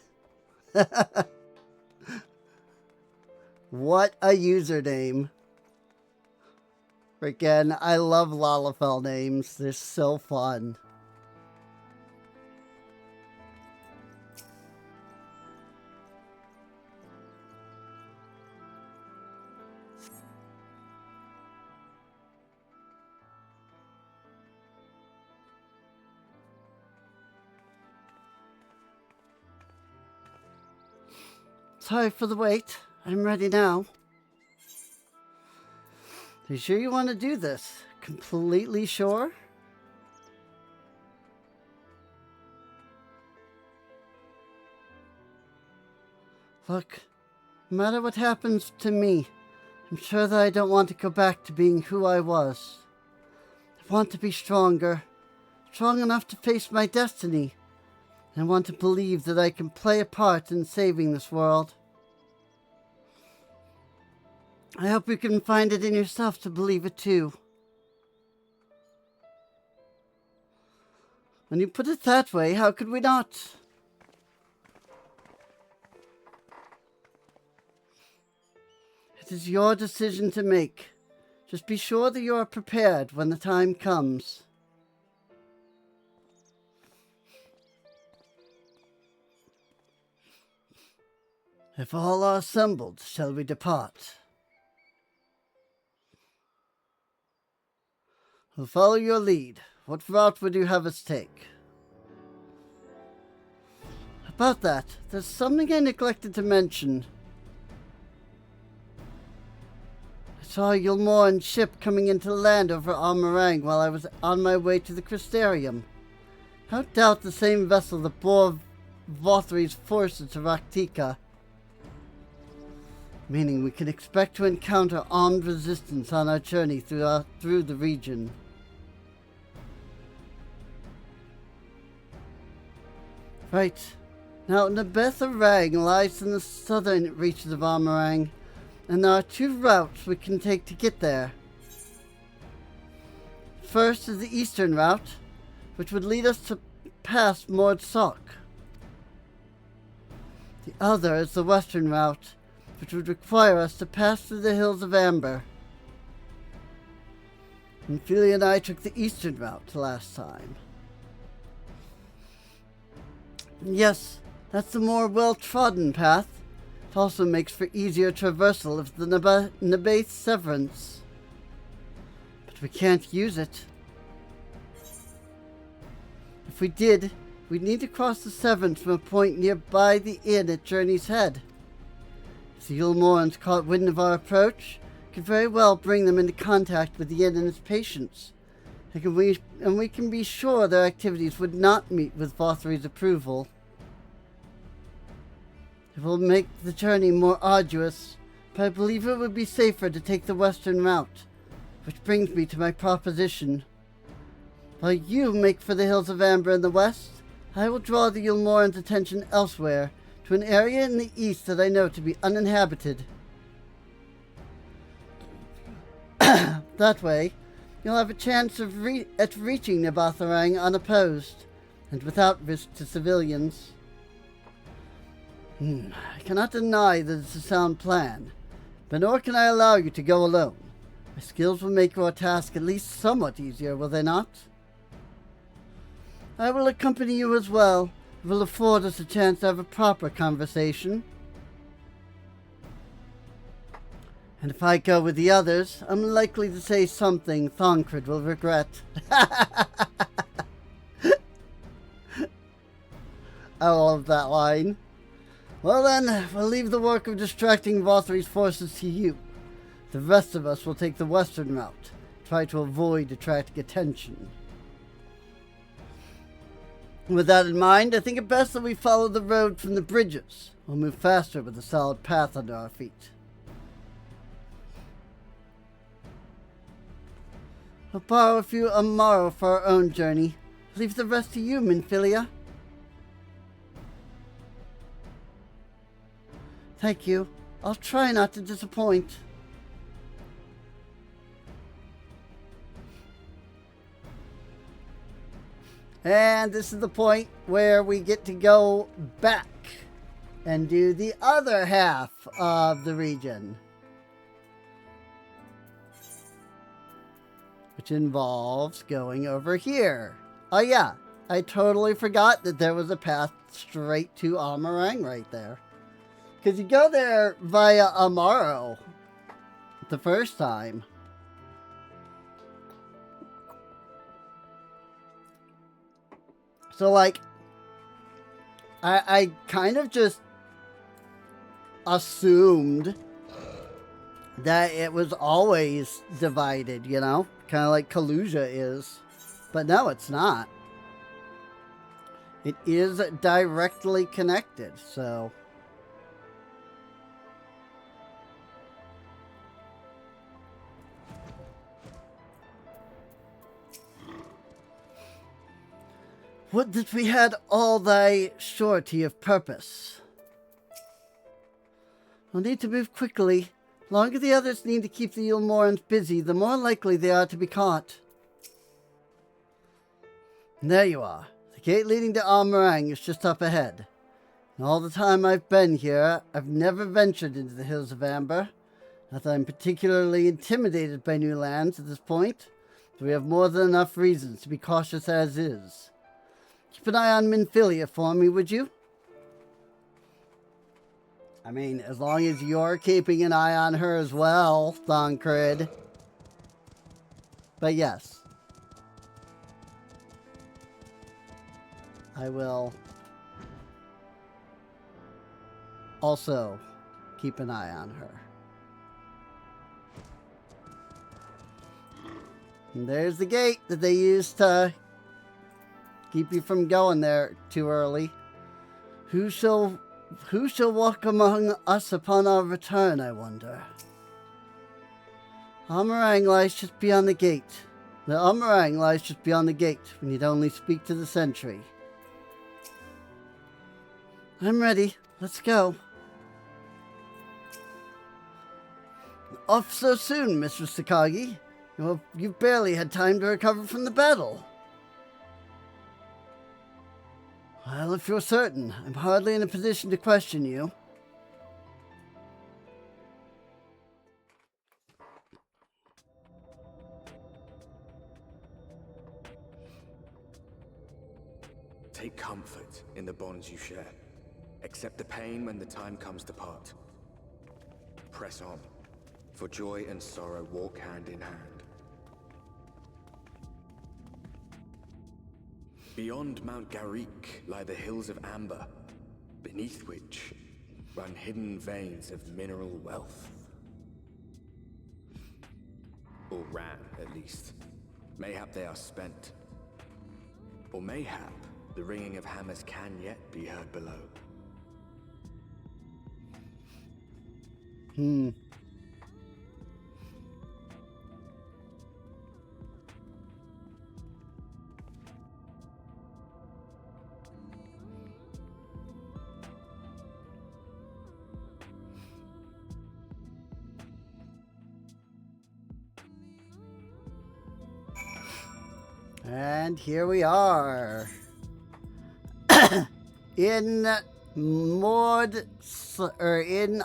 What a username. Freaking, I love Lalafell names. They're so fun. Sorry for the wait. I'm ready now. Are you sure you want to do this? Completely sure? Look, no matter what happens to me, I'm sure that I don't want to go back to being who I was. I want to be stronger, strong enough to face my destiny. I want to believe that I can play a part in saving this world. I hope you can find it in yourself to believe it too. When you put it that way, how could we not? It is your decision to make. Just be sure that you are prepared when the time comes. If all are assembled, shall we depart? We'll follow your lead. What route would you have us take? About that, there's something I neglected to mention. I saw Yulmoran's ship coming into land over Amarang while I was on my way to the Crystarium. I doubt the same vessel that bore Vothri's forces to Raktika. Meaning we can expect to encounter armed resistance on our journey through the region. Right. Now, Nebetharang lies in the southern reaches of Amarang, and there are two routes we can take to get there. First is the eastern route, which would lead us to past Mord Sok. The other is the western route, which would require us to pass through the Hills of Amber. And Philly and I took the eastern route last time. And yes, that's the more well-trodden path. It also makes for easier traversal of the Nebath Severance. But we can't use it. If we did, we'd need to cross the Severance from a point nearby the inn at Journey's Head. If the Yulmorans caught wind of our approach, it could very well bring them into contact with the inn and its patients. And we can be sure their activities would not meet with Vothri's approval. It will make the journey more arduous, but I believe it would be safer to take the western route, which brings me to my proposition. While you make for the Hills of Amber in the west, I will draw the Yulmorans' attention elsewhere, to an area in the east that I know to be uninhabited. That way, you'll have a chance at reaching Nebetharang unopposed, and without risk to civilians. I cannot deny that it's a sound plan, but nor can I allow you to go alone. My skills will make your task at least somewhat easier, will they not? I will accompany you as well. It will afford us a chance to have a proper conversation. And if I go with the others, I'm likely to say something Thancred will regret. I love that line. Well then, we'll leave the work of distracting Vothri's forces to you. The rest of us will take the western route, try to avoid attracting attention. With that in mind, I think it best that we follow the road from the bridges. We'll move faster with a solid path under our feet. We'll borrow a few Amaro for our own journey. Leave the rest to you, Minfilia. Thank you. I'll try not to disappoint. And this is the point where we get to go back and do the other half of the region, which involves going over here. Oh yeah, I totally forgot that there was a path straight to Amarang right there. Because you go there via Amaro the first time. So, like, I kind of just assumed that it was always divided, you know? Kind of like Kalusia is. But no, it's not. It is directly connected, so... Would that we had all thy surety of purpose. We'll need to move quickly. The longer the others need to keep the Ilmorans busy, the more likely they are to be caught. And there you are. The gate leading to Amarang is just up ahead. In all the time I've been here, I've never ventured into the Hills of Amber. Not that I'm particularly intimidated by new lands at this point, but we have more than enough reasons to be cautious as is. Keep an eye on Minfilia for me, would you? I mean, as long as you're keeping an eye on her as well, Thancred. But yes. I will also keep an eye on her. And there's the gate that they used to keep you from going there too early. Who shall walk among us upon our return, I wonder? Amarang lies just beyond the gate. The Amarang lies just beyond the gate. We need only speak to the sentry. I'm ready. Let's go. Off so soon, Mistress Takagi. Well, you've barely had time to recover from the battle. Well, if you're certain, I'm hardly in a position to question you. Take comfort in the bonds you share. Accept the pain when the time comes to part. Press on, for joy and sorrow walk hand in hand. Beyond Mount Garik lie the Hills of Amber, beneath which run hidden veins of mineral wealth. Or ran, at least. Mayhap they are spent. Or mayhap the ringing of hammers can yet be heard below. And here we are. in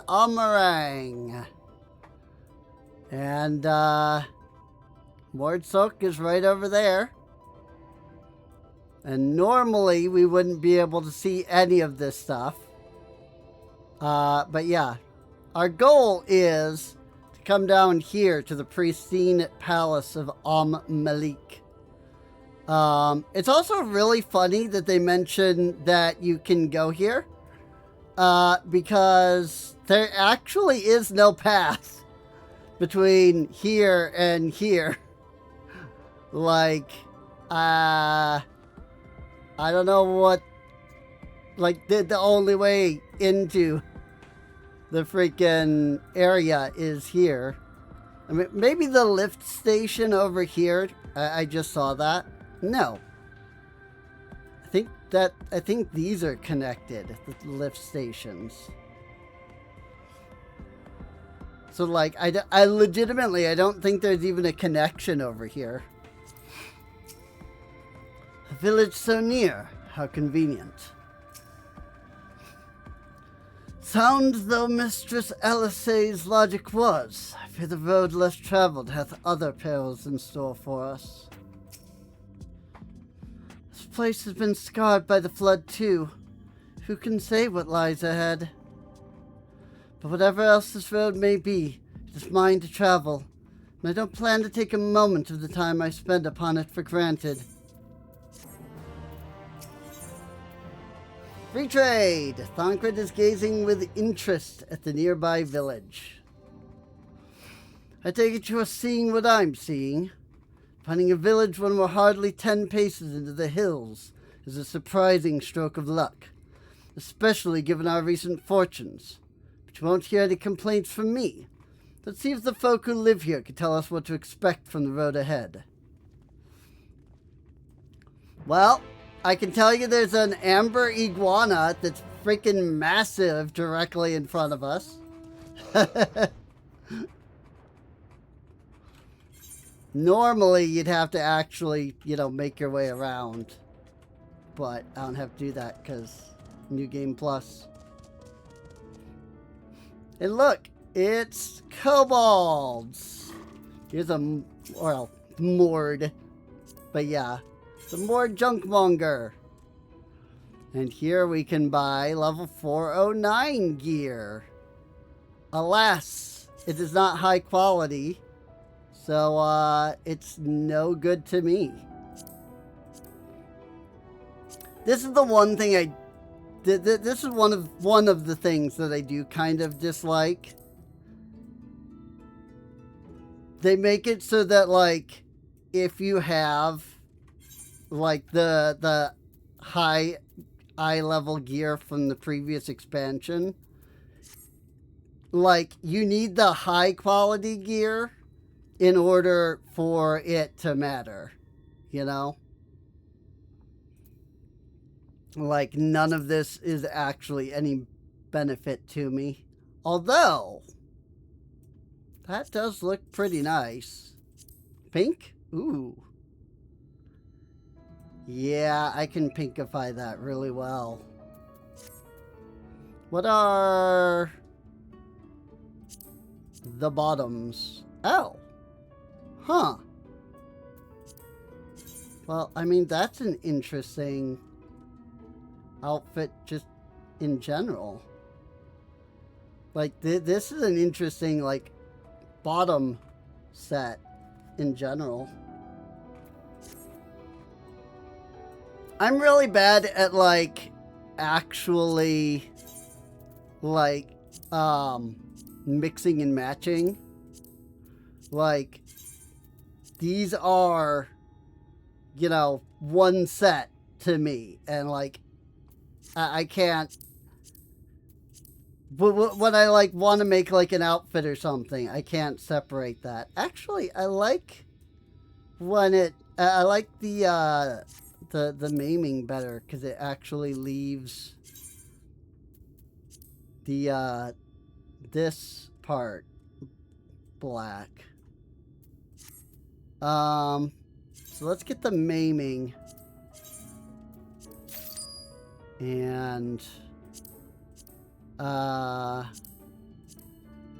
Amarang. And Mordsuk is right over there. And normally we wouldn't be able to see any of this stuff. But yeah, our goal is to come down here to the pristine palace of Malik. It's also really funny that they mention that you can go here, because there actually is no path between here and here. Like, I don't know what, like, the only way into the freaking area is here. I mean, maybe the lift station over here. I just saw that. No. I think these are connected, the lift stations. So, like, I legitimately, I don't think there's even a connection over here. A village so near. How convenient. Sound though Mistress Alisae's logic was, I fear the road less traveled hath other perils in store for us. This place has been scarred by the flood too. Who can say what lies ahead? But whatever else this road may be, it is mine to travel, and I don't plan to take a moment of the time I spend upon it for granted. Free trade! Thancred is gazing with interest at the nearby village. I take it you are seeing what I'm seeing. Finding a village when we're hardly 10 paces into the hills is a surprising stroke of luck, especially given our recent fortunes. But you won't hear any complaints from me. Let's see if the folk who live here can tell us what to expect from the road ahead. Well, I can tell you there's an amber iguana that's freaking massive directly in front of us. Normally, you'd have to actually, make your way around. But I don't have to do that because New Game Plus. And look, it's kobolds. Here's a, well, Mord. But yeah. The more junkmonger. And here we can buy level 409 gear. Alas, it is not high quality. So, it's no good to me. This is the one thing this is one of the things that I do kind of dislike. They make it so that, like, if you have like the high eye level gear from the previous expansion, like, you need the high quality gear in order for it to matter, like, none of this is actually any benefit to me, although that does look pretty nice. Pink? Ooh. Yeah, I can pinkify that really well. What are the bottoms? Oh. Huh. Well, I mean, that's an interesting outfit just in general. Like, this is an interesting, like, bottom set in general. I'm really bad at, like, actually, like, mixing and matching. Like, these are, one set to me. And, like, I can't, when I, like, want to make, like, an outfit or something, I can't separate that. Actually, I like when I like the maiming better, because it actually leaves the this part black. So let's get the maiming, and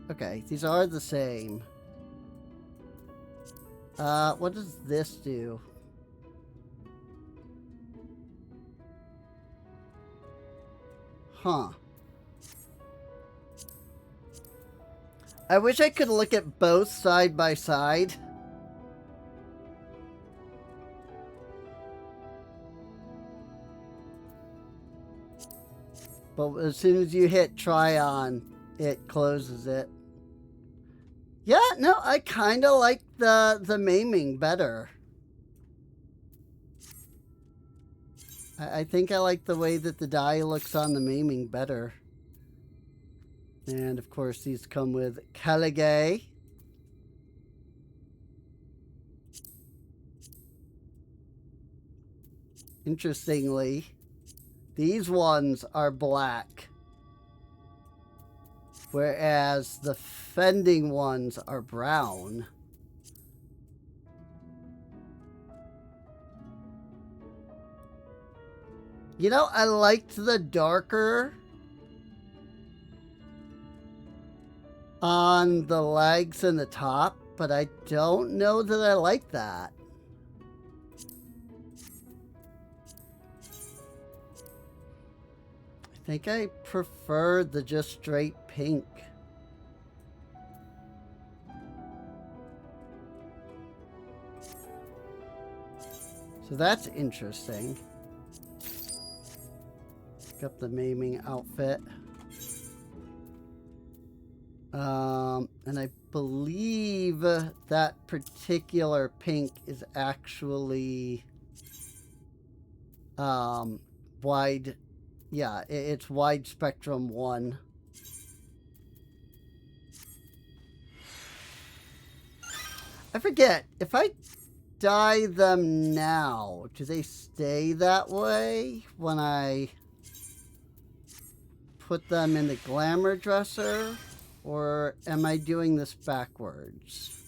okay, these are the same. What does this do? Huh. I wish I could look at both side by side. But as soon as you hit try on, it closes it. Yeah, no, I kind of like the maiming better. I think I like the way that the dye looks on the maiming better. And of course these come with Caligay. Interestingly, these ones are black, whereas the fending ones are brown. You know, I liked the darker on the legs and the top, but I don't know that I like that. I think I prefer the just straight pink. So that's interesting. Pick up the maiming outfit. And I believe that particular pink is actually wide. Yeah, it's wide spectrum 1. I forget, if I dye them now, do they stay that way when I put them in the glamour dresser? Or am I doing this backwards?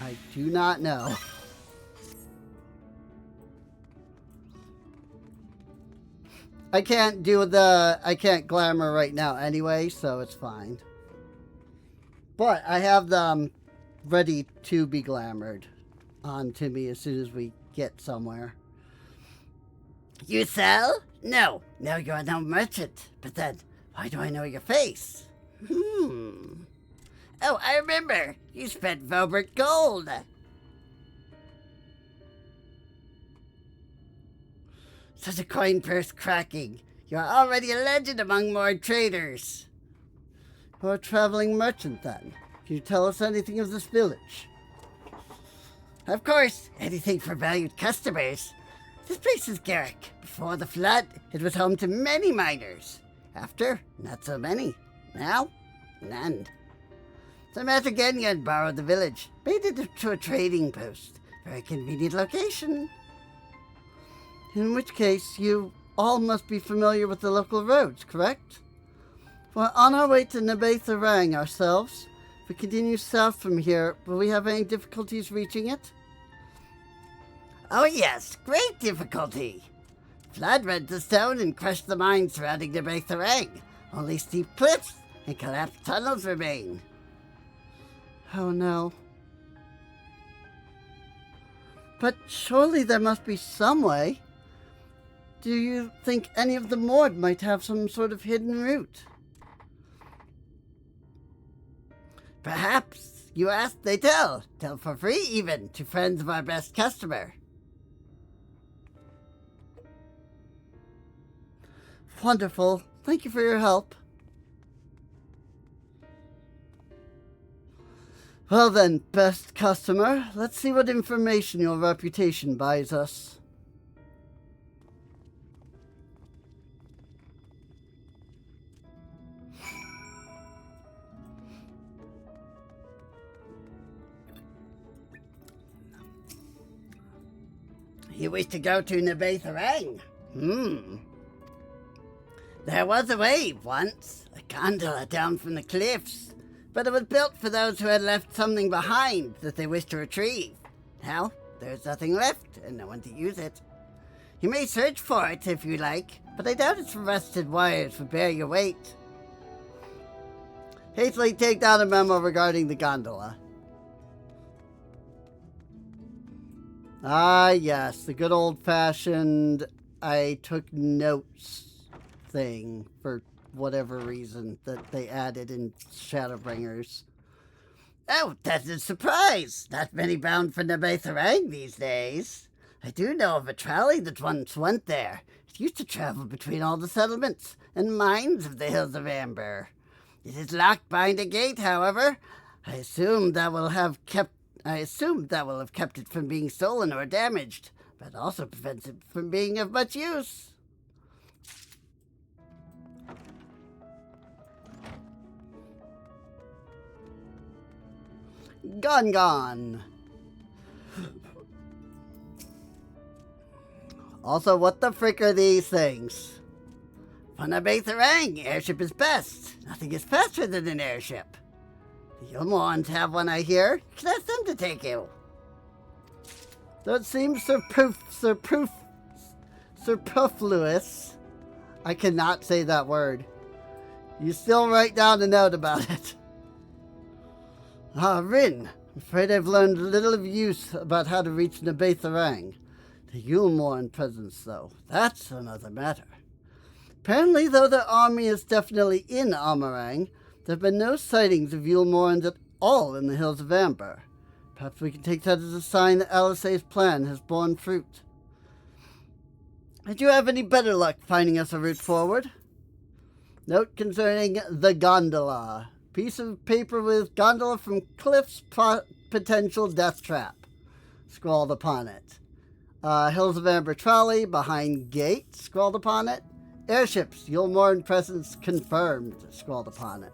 I do not know. I can't glamour right now anyway, so it's fine. But I have them ready to be glamored onto me as soon as we get somewhere. You sell? No, you're no merchant. But then, why do I know your face? Oh, I remember. You spent Velbert gold. Such a coin purse cracking. You're already a legend among more traders. You're a traveling merchant, then. Can you tell us anything of this village? Of course, anything for valued customers. This place is Garrick. Before the flood, it was home to many miners. After, not so many. Now, none. So Mataganian borrowed the village, made it to a trading post. Very convenient location. In which case, you all must be familiar with the local roads, correct? We're on our way to Nebaitharang ourselves. If we continue south from here, will we have any difficulties reaching it? Oh yes, great difficulty. Flood rent the stone and crushed the mine surrounding Nebaitharang. Only steep cliffs and collapsed tunnels remain. Oh no. But surely there must be some way. Do you think any of the Mord might have some sort of hidden route? Perhaps. You ask, they tell. Tell for free even, to friends of our best customer. Wonderful. Thank you for your help. Well then, best customer, let's see what information your reputation buys us. You wish to go to Nebaitharang? There was a wave once, a gondola down from the cliffs, but it was built for those who had left something behind that they wished to retrieve. Now, there's nothing left and no one to use it. You may search for it if you like, but I doubt its rusted wires would bear your weight. Hastily take down a memo regarding the gondola. Ah, yes, the good old-fashioned I took notes thing for whatever reason that they added in Shadowbringers. Oh, that's a surprise! Not many bound for Nebaitharang these days. I do know of a trolley that once went there. It used to travel between all the settlements and mines of the Hills of Amber. It is locked behind a gate, however. I assume that will have kept it from being stolen or damaged, but also prevents it from being of much use. Gone. Also, what the frick are these things? Funabetharang, airship is best. Nothing is faster than an airship. The Yulmorans have one, I hear. You can ask them to take you. That seems superfluous. I cannot say that word. You still write down a note about it. Ah, Rin. I'm afraid I've learned little of use about how to reach Nabatharang. The Yulmoran presence, though, that's another matter. Apparently, though their army is definitely in Amarang, there have been no sightings of Yulmorans at all in the Hills of Amber. Perhaps we can take that as a sign that Alisae's plan has borne fruit. Did you have any better luck finding us a route forward? Note concerning the gondola. Piece of paper with gondola from Cliff's potential death trap scrawled upon it. Hills of Amber trolley behind gate scrawled upon it. Airships, Yulmoran presence confirmed scrawled upon it.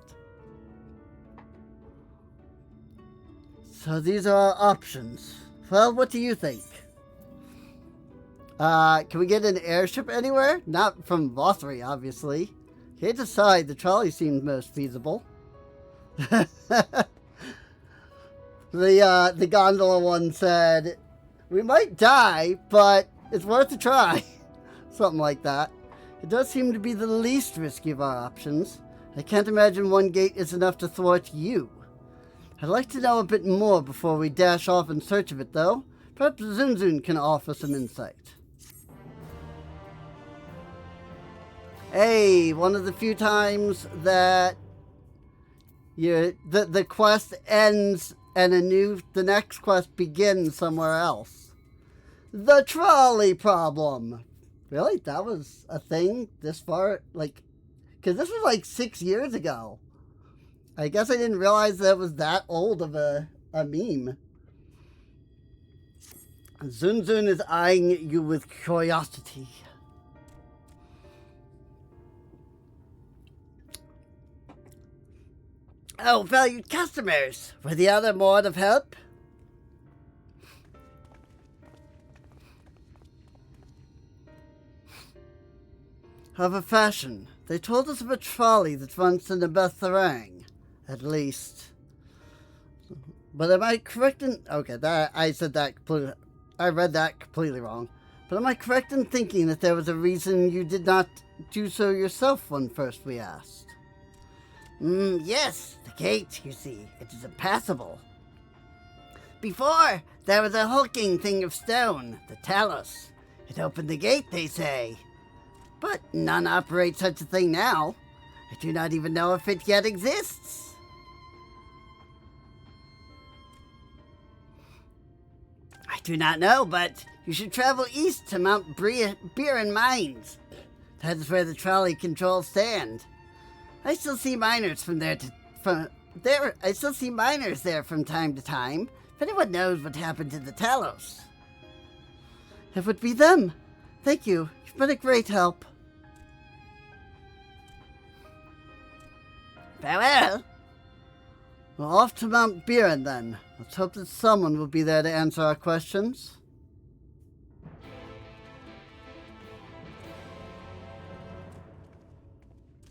So these are our options. Well, what do you think? Can we get an airship anywhere? Not from Vothri, obviously. Can't decide. The trolley seems most feasible. The gondola one said, we might die, but it's worth a try. Something like that. It does seem to be the least risky of our options. I can't imagine one gate is enough to thwart you. I'd like to know a bit more before we dash off in search of it, though. Perhaps Zunzun can offer some insight. Hey, one of the few times that the quest ends and the next quest begins somewhere else. The trolley problem. Really? That was a thing this far? Like, because this was like 6 years ago. I guess I didn't realize that it was that old of a meme. Zunzun is eyeing you with curiosity. Oh, valued customers, were the other more of help? Of a fashion. They told us of a trolley that runs to Nabatharang, at least. But am I correct in... Okay, I read that completely wrong. But am I correct in thinking that there was a reason you did not do so yourself when first we asked? Yes, the gate, you see. It is impassable. Before, there was a hulking thing of stone, the Talos. It opened the gate, they say. But none operate such a thing now. I do not even know if it yet exists. I do not know, but you should travel east to Mount Biren Mines. That is where the trolley controls stand. I still see miners I still see miners there from time to time. If anyone knows what happened to the Talos. It would be them. Thank you. You've been a great help. Farewell. Well, off to Mount Biren then. Let's hope that someone will be there to answer our questions.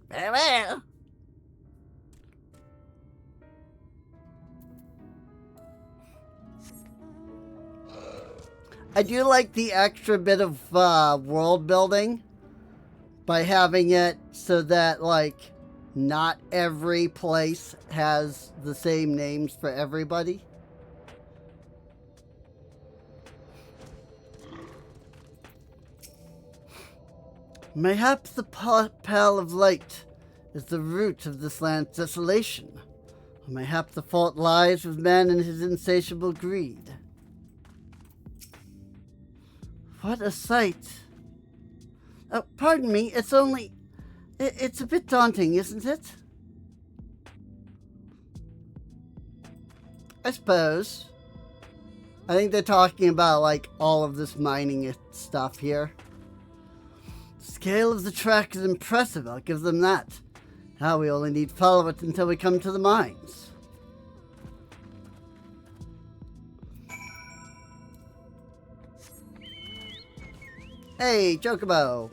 Farewell. I do like the extra bit of world building by having it so that, like, not every place has the same names for everybody. Mayhaps the Pale of Light is the root of this land's desolation. Or mayhap the fault lies with man and his insatiable greed. What a sight. Pardon me, it's only... It's a bit daunting, isn't it? I suppose. I think they're talking about, like, all of this mining stuff here. The scale of the track is impressive, I'll give them that. Now we only need follow it until we come to the mines. Hey, Chocobo!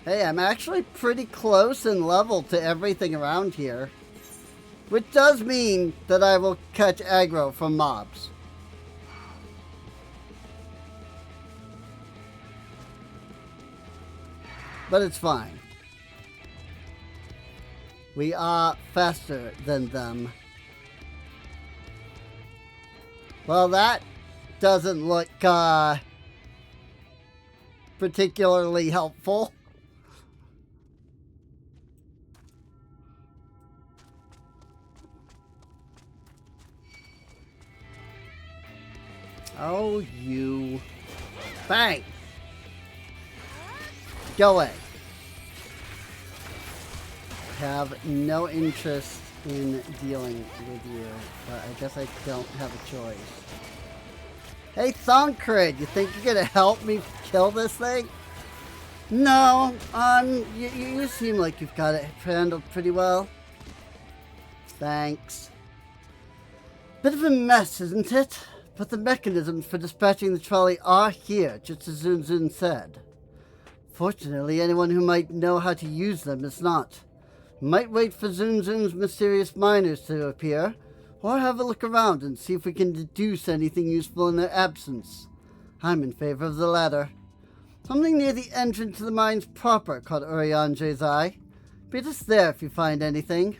Hey, I'm actually pretty close in level to everything around here. Which does mean that I will catch aggro from mobs. But it's fine. We are faster than them. Well, that doesn't look particularly helpful. Oh, you. Bang! Go away. Have no interest in dealing with you, but I guess I don't have a choice. Hey, Thancred, you think you're gonna help me kill this thing? No, you seem like you've got it handled pretty well. Thanks. Bit of a mess, isn't it? But the mechanisms for dispatching the trolley are here, just as Zun Zun said. Fortunately, anyone who might know how to use them is not. Might wait for Zun Zun's mysterious miners to appear, or have a look around and see if we can deduce anything useful in their absence. I'm in favor of the latter. Something near the entrance to the mines proper caught Urianger's eye. Beat us there if you find anything.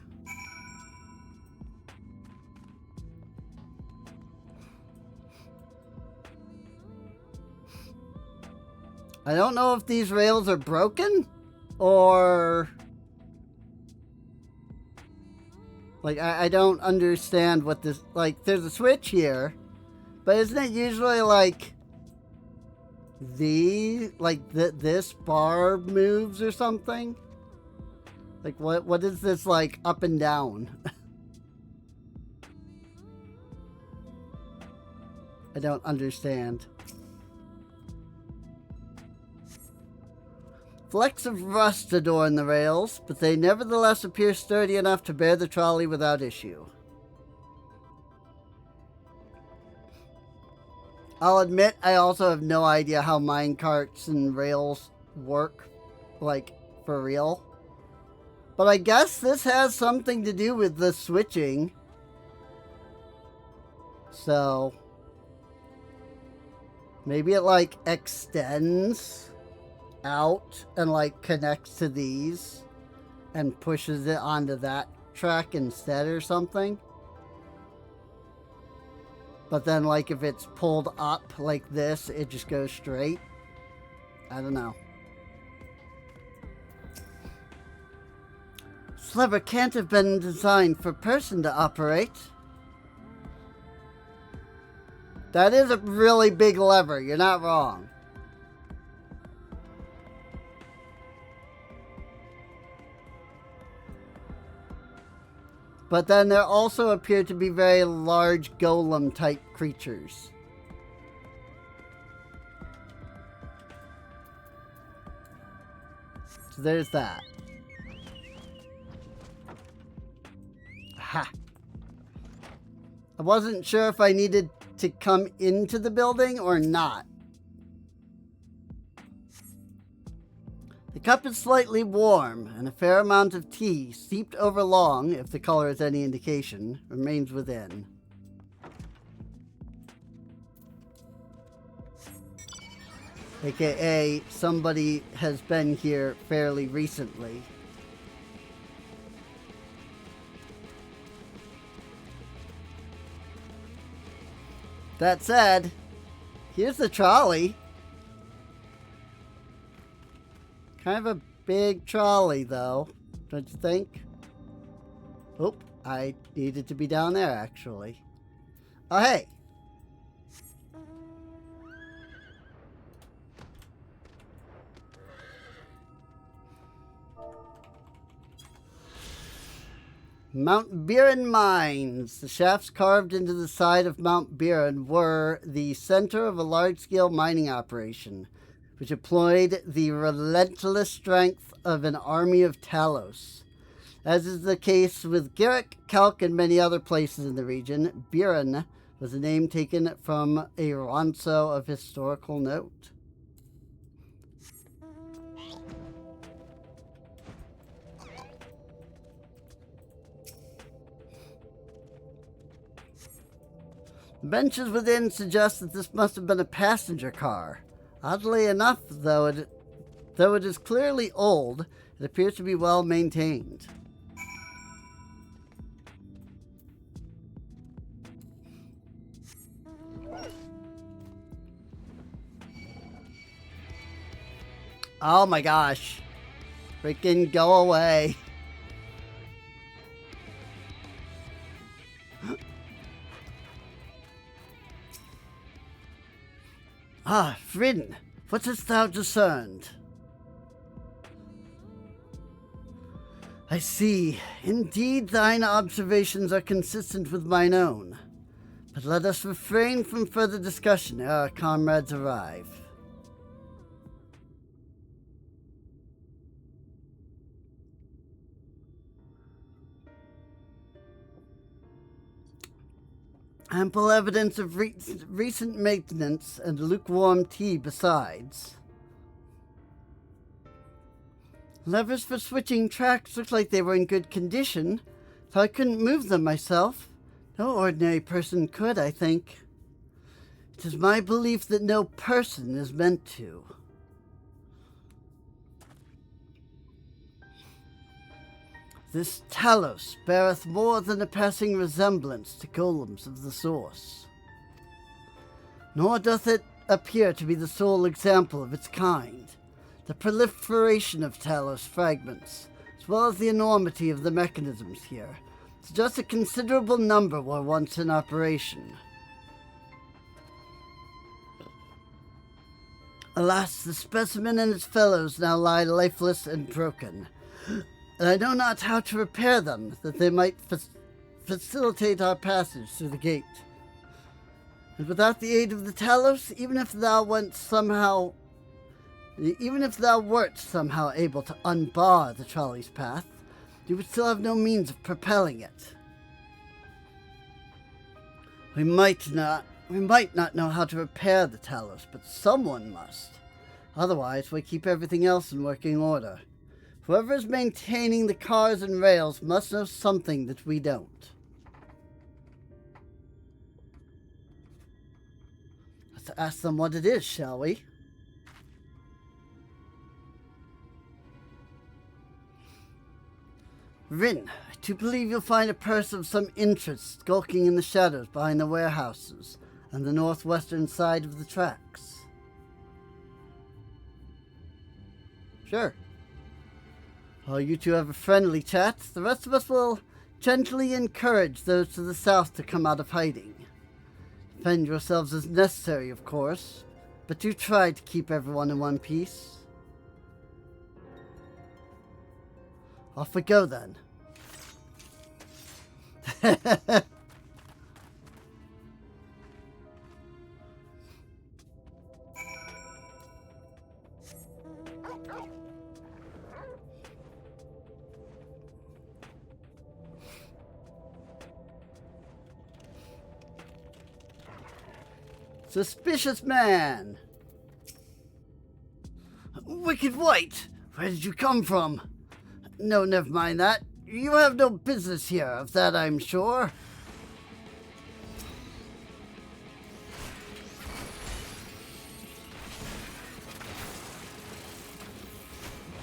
I don't know if these rails are broken, or... Like, I don't understand what this... Like, there's a switch here, but isn't it usually, like... this bar moves or something? Like, what is this, like, up and down? I don't understand. Flecks of rust adorn the rails, but they nevertheless appear sturdy enough to bear the trolley without issue. I'll admit I also have no idea how minecarts and rails work, like, for real. But I guess this has something to do with the switching. So... maybe it, like, extends out and like connects to these and pushes it onto that track instead or something. But then like if it's pulled up like this, it just goes straight. I don't know. This lever can't have been designed for a person to operate. That is a really big lever, you're not wrong. But then there also appear to be very large golem-type creatures. So there's that. Ha! I wasn't sure if I needed to come into the building or not. The cup is slightly warm, and a fair amount of tea, steeped over long, if the color is any indication, remains within. AKA, somebody has been here fairly recently. That said, here's the trolley. Kind of a big trolley, though, don't you think? Oh, I needed to be down there, actually. Oh, hey! Mount Buren Mines. The shafts carved into the side of Mount Buren were the center of a large-scale mining operation, which employed the relentless strength of an army of Talos. As is the case with Garrick, Kalk, and many other places in the region, Buren was a name taken from a ronso of historical note. The benches within suggest that this must have been a passenger car. Oddly enough, though it is clearly old, it appears to be well maintained. Oh my gosh. Freaking go away. Ah, Frin, what hast thou discerned? I see. Indeed, thine observations are consistent with mine own. But let us refrain from further discussion ere our comrades arrive. Ample evidence of recent maintenance and lukewarm tea besides. Levers for switching tracks looked like they were in good condition, though I couldn't move them myself. No ordinary person could, I think. It is my belief that no person is meant to. This Talos beareth more than a passing resemblance to golems of the source. Nor doth it appear to be the sole example of its kind. The proliferation of Talos fragments, as well as the enormity of the mechanisms here, suggests a considerable number were once in operation. Alas, the specimen and its fellows now lie lifeless and broken, and I know not how to repair them, that they might facilitate our passage through the gate. And without the aid of the Talos, even if thou wert somehow able to unbar the trolley's path, you would still have no means of propelling it. We might not know how to repair the Talos, but someone must. Otherwise, we keep everything else in working order. Whoever is maintaining the cars and rails must know something that we don't. Let's ask them what it is, shall we? Rin, I do believe you'll find a person of some interest skulking in the shadows behind the warehouses on the northwestern side of the tracks. Sure. While you two have a friendly chat, the rest of us will gently encourage those to the south to come out of hiding. Defend yourselves as necessary, of course, but do try to keep everyone in one piece. Off we go, then. Suspicious man! Wicked White! Where did you come from? No, never mind that. You have no business here, of that I'm sure.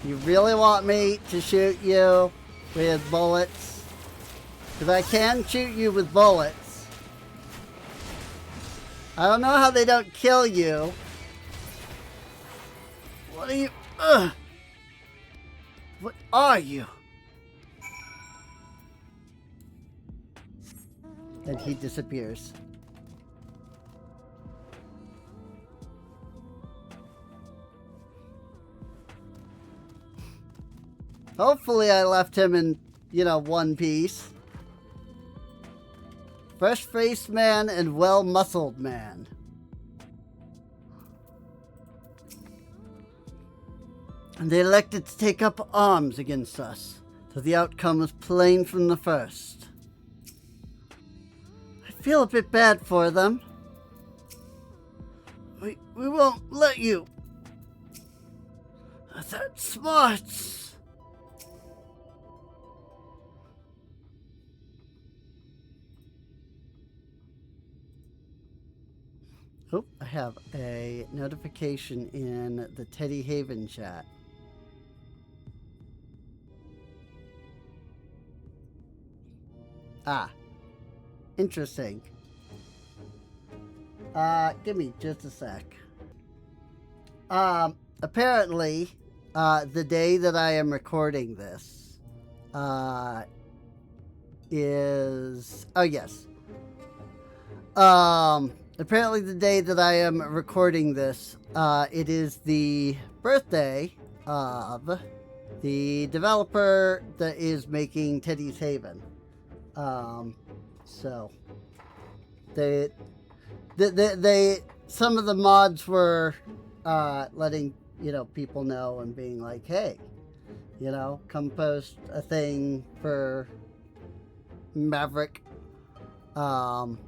You really want me to shoot you with bullets? Because I can shoot you with bullets. I don't know how they don't kill you. What are you? What are you? And he disappears. Hopefully I left him in, one piece. fresh-faced man and well-muscled man. And they elected to take up arms against us, so the outcome was plain from the first. I feel a bit bad for them. We won't let you. That's smart. Oh, I have a notification in the Teddy Haven chat. Ah, interesting. Give me just a sec. Apparently, the day that I am recording this, is, oh yes. Apparently the day that I am recording this, it is the birthday of the developer that is making Teddy's Haven. So they some of the mods were letting people know and being like, hey, come post a thing for Maverick on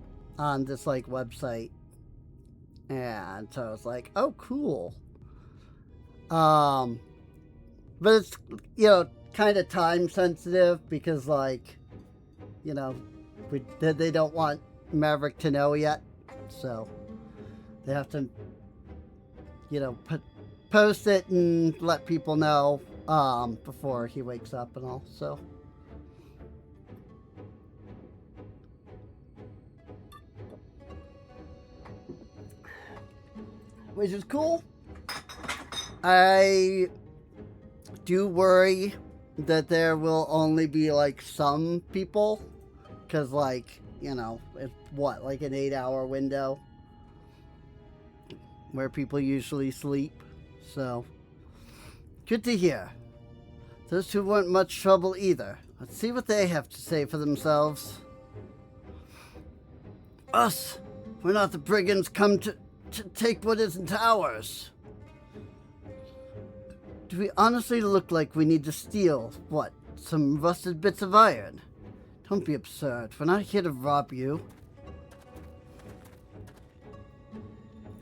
this like website. And so I was like, oh cool. But it's kind of time sensitive because like they don't want Maverick to know yet, so they have to post it and let people know before he wakes up and all, so which is cool. I do worry that there will only be like some people, because like it's what, like an 8-hour window where people usually sleep. So good to hear. Those two weren't much trouble either. Let's see what they have to say for themselves. Us, we're not the brigands come to take what isn't ours. Do we honestly look like we need to steal, what, some rusted bits of iron? Don't be absurd. We're not here to rob you.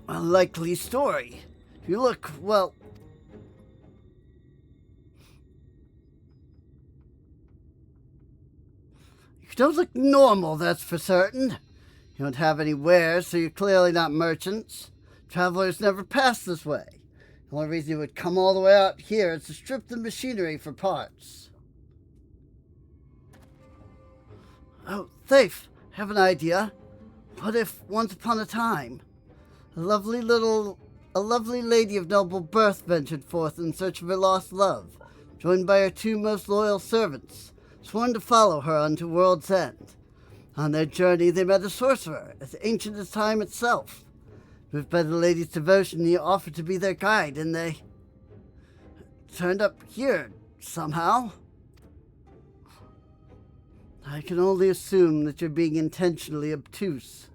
A likely story. You look, well... You don't look normal, that's for certain. You don't have any wares, so you're clearly not merchants. Travelers never pass this way. The only reason you would come all the way out here is to strip the machinery for parts. Oh, Thafe, I have an idea. What if, once upon a time, a lovely lady of noble birth ventured forth in search of her lost love, joined by her two most loyal servants, sworn to follow her unto world's end. On their journey they met a sorcerer, as ancient as time itself. Moved by the lady's devotion, he offered to be their guide, and they turned up here, somehow. I can only assume that you're being intentionally obtuse.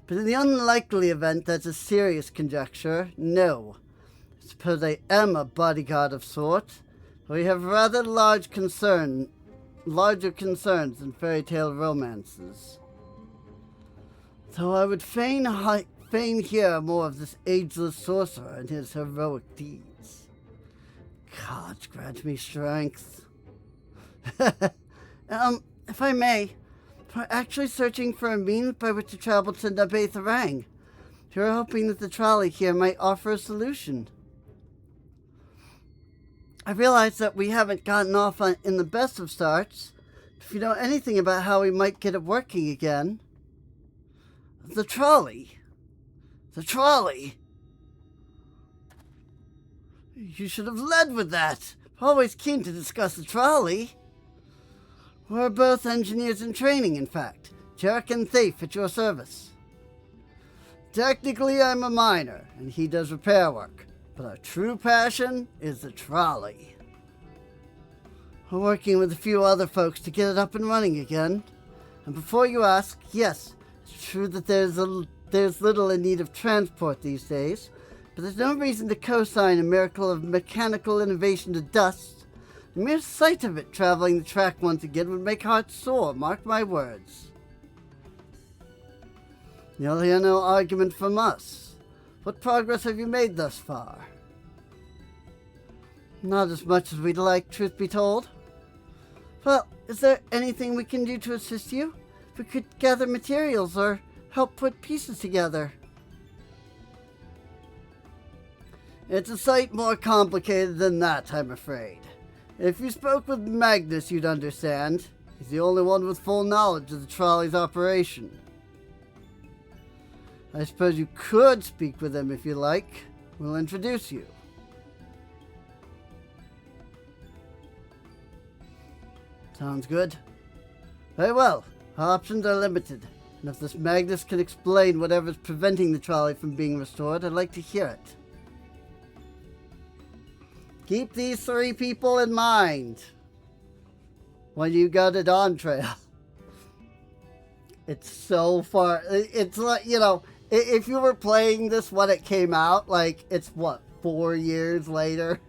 But in the unlikely event that's a serious conjecture, no. I suppose I am a bodyguard of sort, but we have rather larger concerns than fairy tale romances. Though I would fain hear more of this ageless sorcerer and his heroic deeds. Gods grant me strength. If I may, we're actually searching for a means by which to travel to Nabe-Tharang. We're hoping that the trolley here might offer a solution. I realize that we haven't gotten off in the best of starts. If you know anything about how we might get it working again... The trolley. The trolley. You should have led with that. Always keen to discuss the trolley. We're both engineers in training, in fact. Jarek and Thafe at your service. Technically, I'm a miner, and he does repair work. But our true passion is the trolley. We're working with a few other folks to get it up and running again. And before you ask, yes, it's true that there's little in need of transport these days, but there's no reason to co-sign a miracle of mechanical innovation to dust. The mere sight of it traveling the track once again would make hearts sore, mark my words. You'll hear no argument from us. What progress have you made thus far? Not as much as we'd like, truth be told. Well, is there anything we can do to assist you? We could gather materials or help put pieces together. It's a sight more complicated than that, I'm afraid. If you spoke with Magnus, you'd understand. He's the only one with full knowledge of the trolley's operation. I suppose you could speak with him if you like. We'll introduce you. Sounds good. Very well. Our options are limited, and if this Magnus can explain whatever's preventing the trolley from being restored, I'd like to hear it. Keep these 3 people in mind when you go to Dawn Trail. It's so far. It's like, you know, if you were playing this when it came out, like, it's what, 4 years later?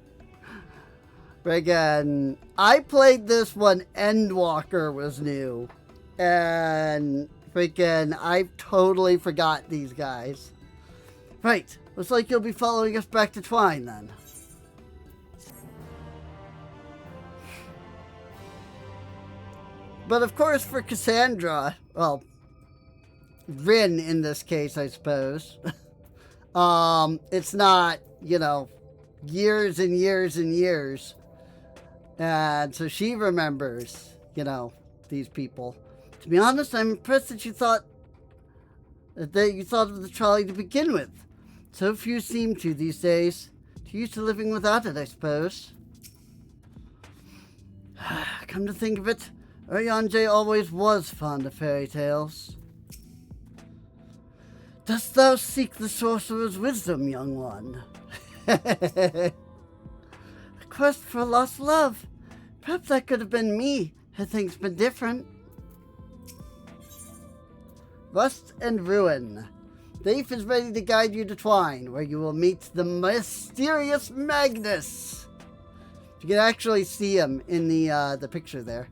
Friggin', I played this when Endwalker was new. And freaking, I totally forgot these guys. Right, looks like you'll be following us back to Twine then. But of course for Cassandra, well, Rin in this case, I suppose. It's not, you know, years and years and years. And so she remembers, you know, these people. To be honest, I'm impressed that you thought of the trolley to begin with. So few seem to these days. Too used to living without it, I suppose. Come to think of it, Urianger always was fond of fairy tales. Dost thou seek the sorcerer's wisdom, young one? A quest for lost love. Perhaps that could have been me, had things been different. Rust and Ruin. Thief is ready to guide you to Twine, where you will meet the mysterious Magnus. You can actually see him in the picture there.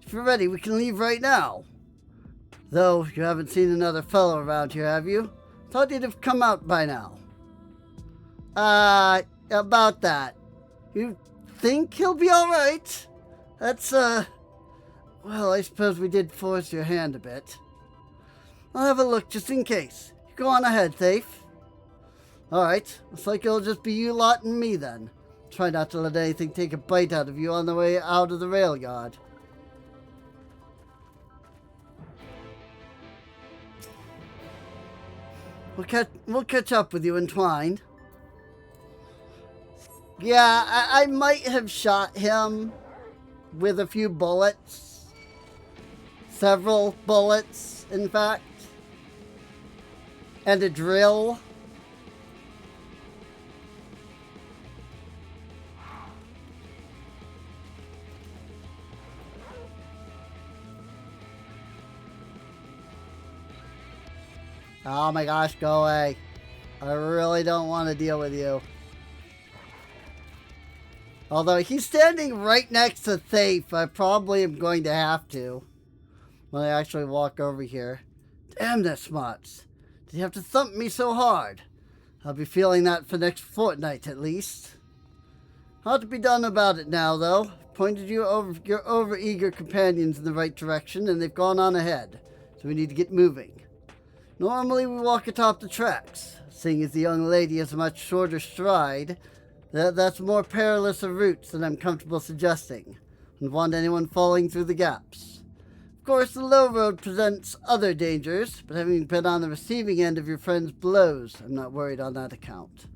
If you're ready, we can leave right now. Though you haven't seen another fellow around here, have you? Thought you'd have come out by now. About that. You think he'll be alright? That's, well, I suppose we did force your hand a bit. I'll have a look just in case. You go on ahead, Thief. Alright, looks like it'll just be you lot and me then. Try not to let anything take a bite out of you on the way out of the rail yard. We'll catch up with you in Twine. Yeah, I might have shot him with a few bullets. Several bullets, in fact. And a drill. Oh my gosh, go away. I really don't want to deal with you. Although he's standing right next to Thief, I probably am going to have to. When I actually walk over here. Damn this smuts. Did you have to thump me so hard? I'll be feeling that for next fortnight at least. Ought to be done about it now, though. Pointed your over-eager companions in the right direction, and they've gone on ahead. So we need to get moving. Normally we walk atop the tracks. Seeing as the young lady has a much shorter stride, that's more perilous of routes than I'm comfortable suggesting. Wouldn't want anyone falling through the gaps. Of course, the low road presents other dangers, but having been on the receiving end of your friend's blows, I'm not worried on that account.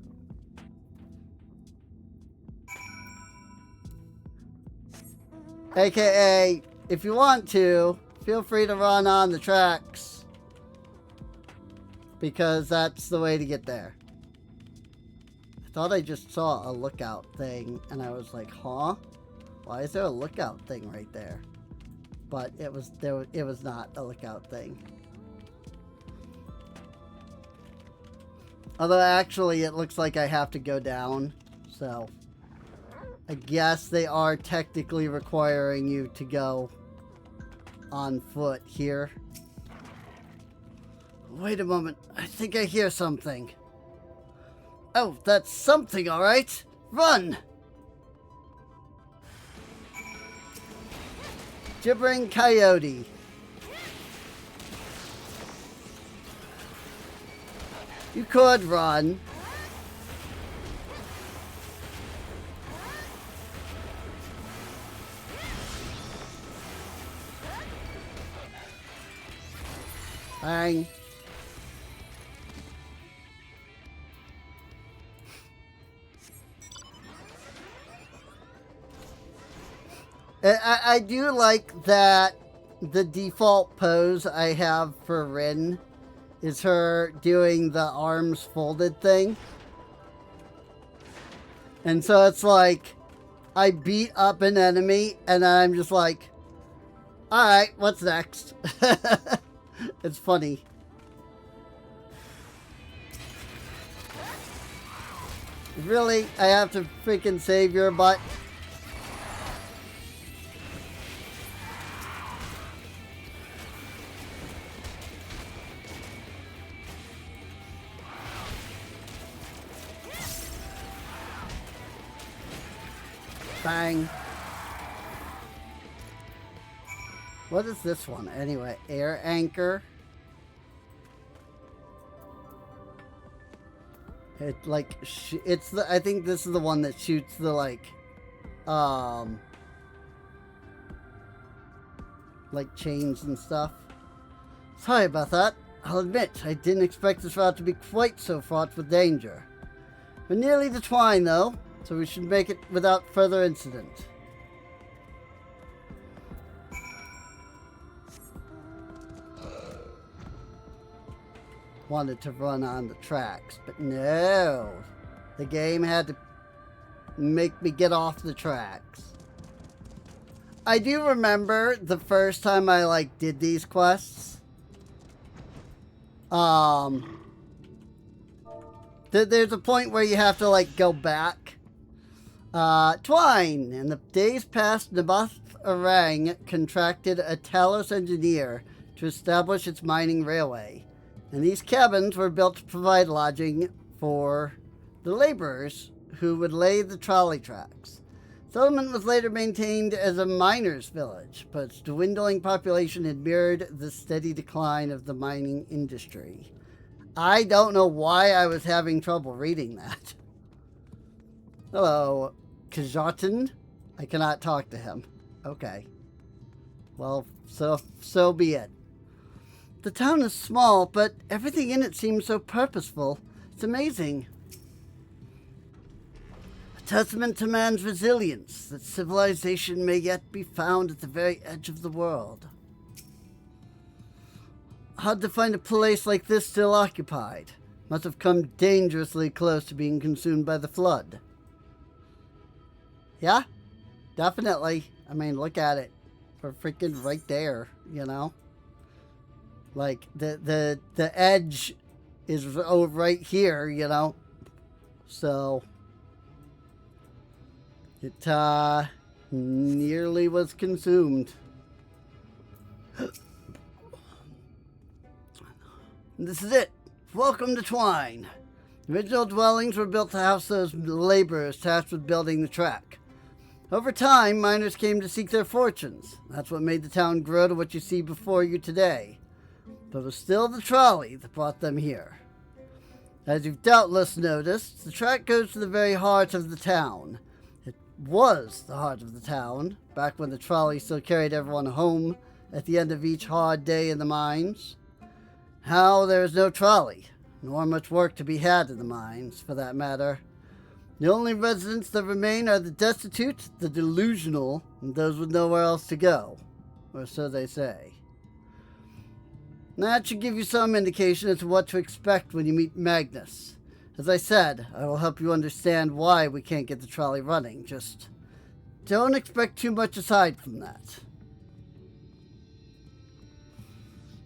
AKA, if you want to, feel free to run on the tracks. Because that's the way to get there. I thought I just saw a lookout thing, and I was like, huh? Why is there a lookout thing right there? but it was there. It was not a lookout thing. Although actually, it looks like I have to go down, so I guess they are technically requiring you to go on foot here. Wait a moment. I think I hear something. Oh, that's something, all right. Run! Gibbering coyote. You could run. Bang. I do like that the default pose I have for Rin is her doing the arms folded thing. And so it's like, I beat up an enemy and I'm just like, alright, what's next? It's funny. Really? I have to freaking save your butt? Bang. What is this one? Anyway, air anchor. It like it's the I think this is the one that shoots the like chains and stuff. Sorry about that. I'll admit I didn't expect this route to be quite so fraught with danger. We're nearly to Twine though, so we should make it without further incident. Wanted to run on the tracks, but no. The game had to make me get off the tracks. I do remember the first time I like did these quests. There's a point where you have to like go back. Twine. In the days past, Naboth Orang contracted a Talos engineer to establish its mining railway. And these cabins were built to provide lodging for the laborers who would lay the trolley tracks. Settlement was later maintained as a miners' village, but its dwindling population had mirrored the steady decline of the mining industry. I don't know why I was having trouble reading that. Hello, Kajatan? I cannot talk to him. Okay. Well, so be it. The town is small, but everything in it seems so purposeful. It's amazing. A testament to man's resilience, that civilization may yet be found at the very edge of the world. Hard to find a place like this still occupied. Must have come dangerously close to being consumed by the flood. Yeah, definitely. I mean, look at it. We're freaking right there, you know? Like, the edge is right here, you know? So, it, nearly was consumed. This is it. Welcome to Twine. The original dwellings were built to house those laborers tasked with building the track. Over time, miners came to seek their fortunes. That's what made the town grow to what you see before you today. But it was still the trolley that brought them here. As you've doubtless noticed, the track goes to the very heart of the town. It was the heart of the town, back when the trolley still carried everyone home at the end of each hard day in the mines. Now there is no trolley, nor much work to be had in the mines, for that matter. The only residents that remain are the destitute, the delusional, and those with nowhere else to go. Or so they say. That should give you some indication as to what to expect when you meet Magnus. As I said, I will help you understand why we can't get the trolley running. Just don't expect too much aside from that.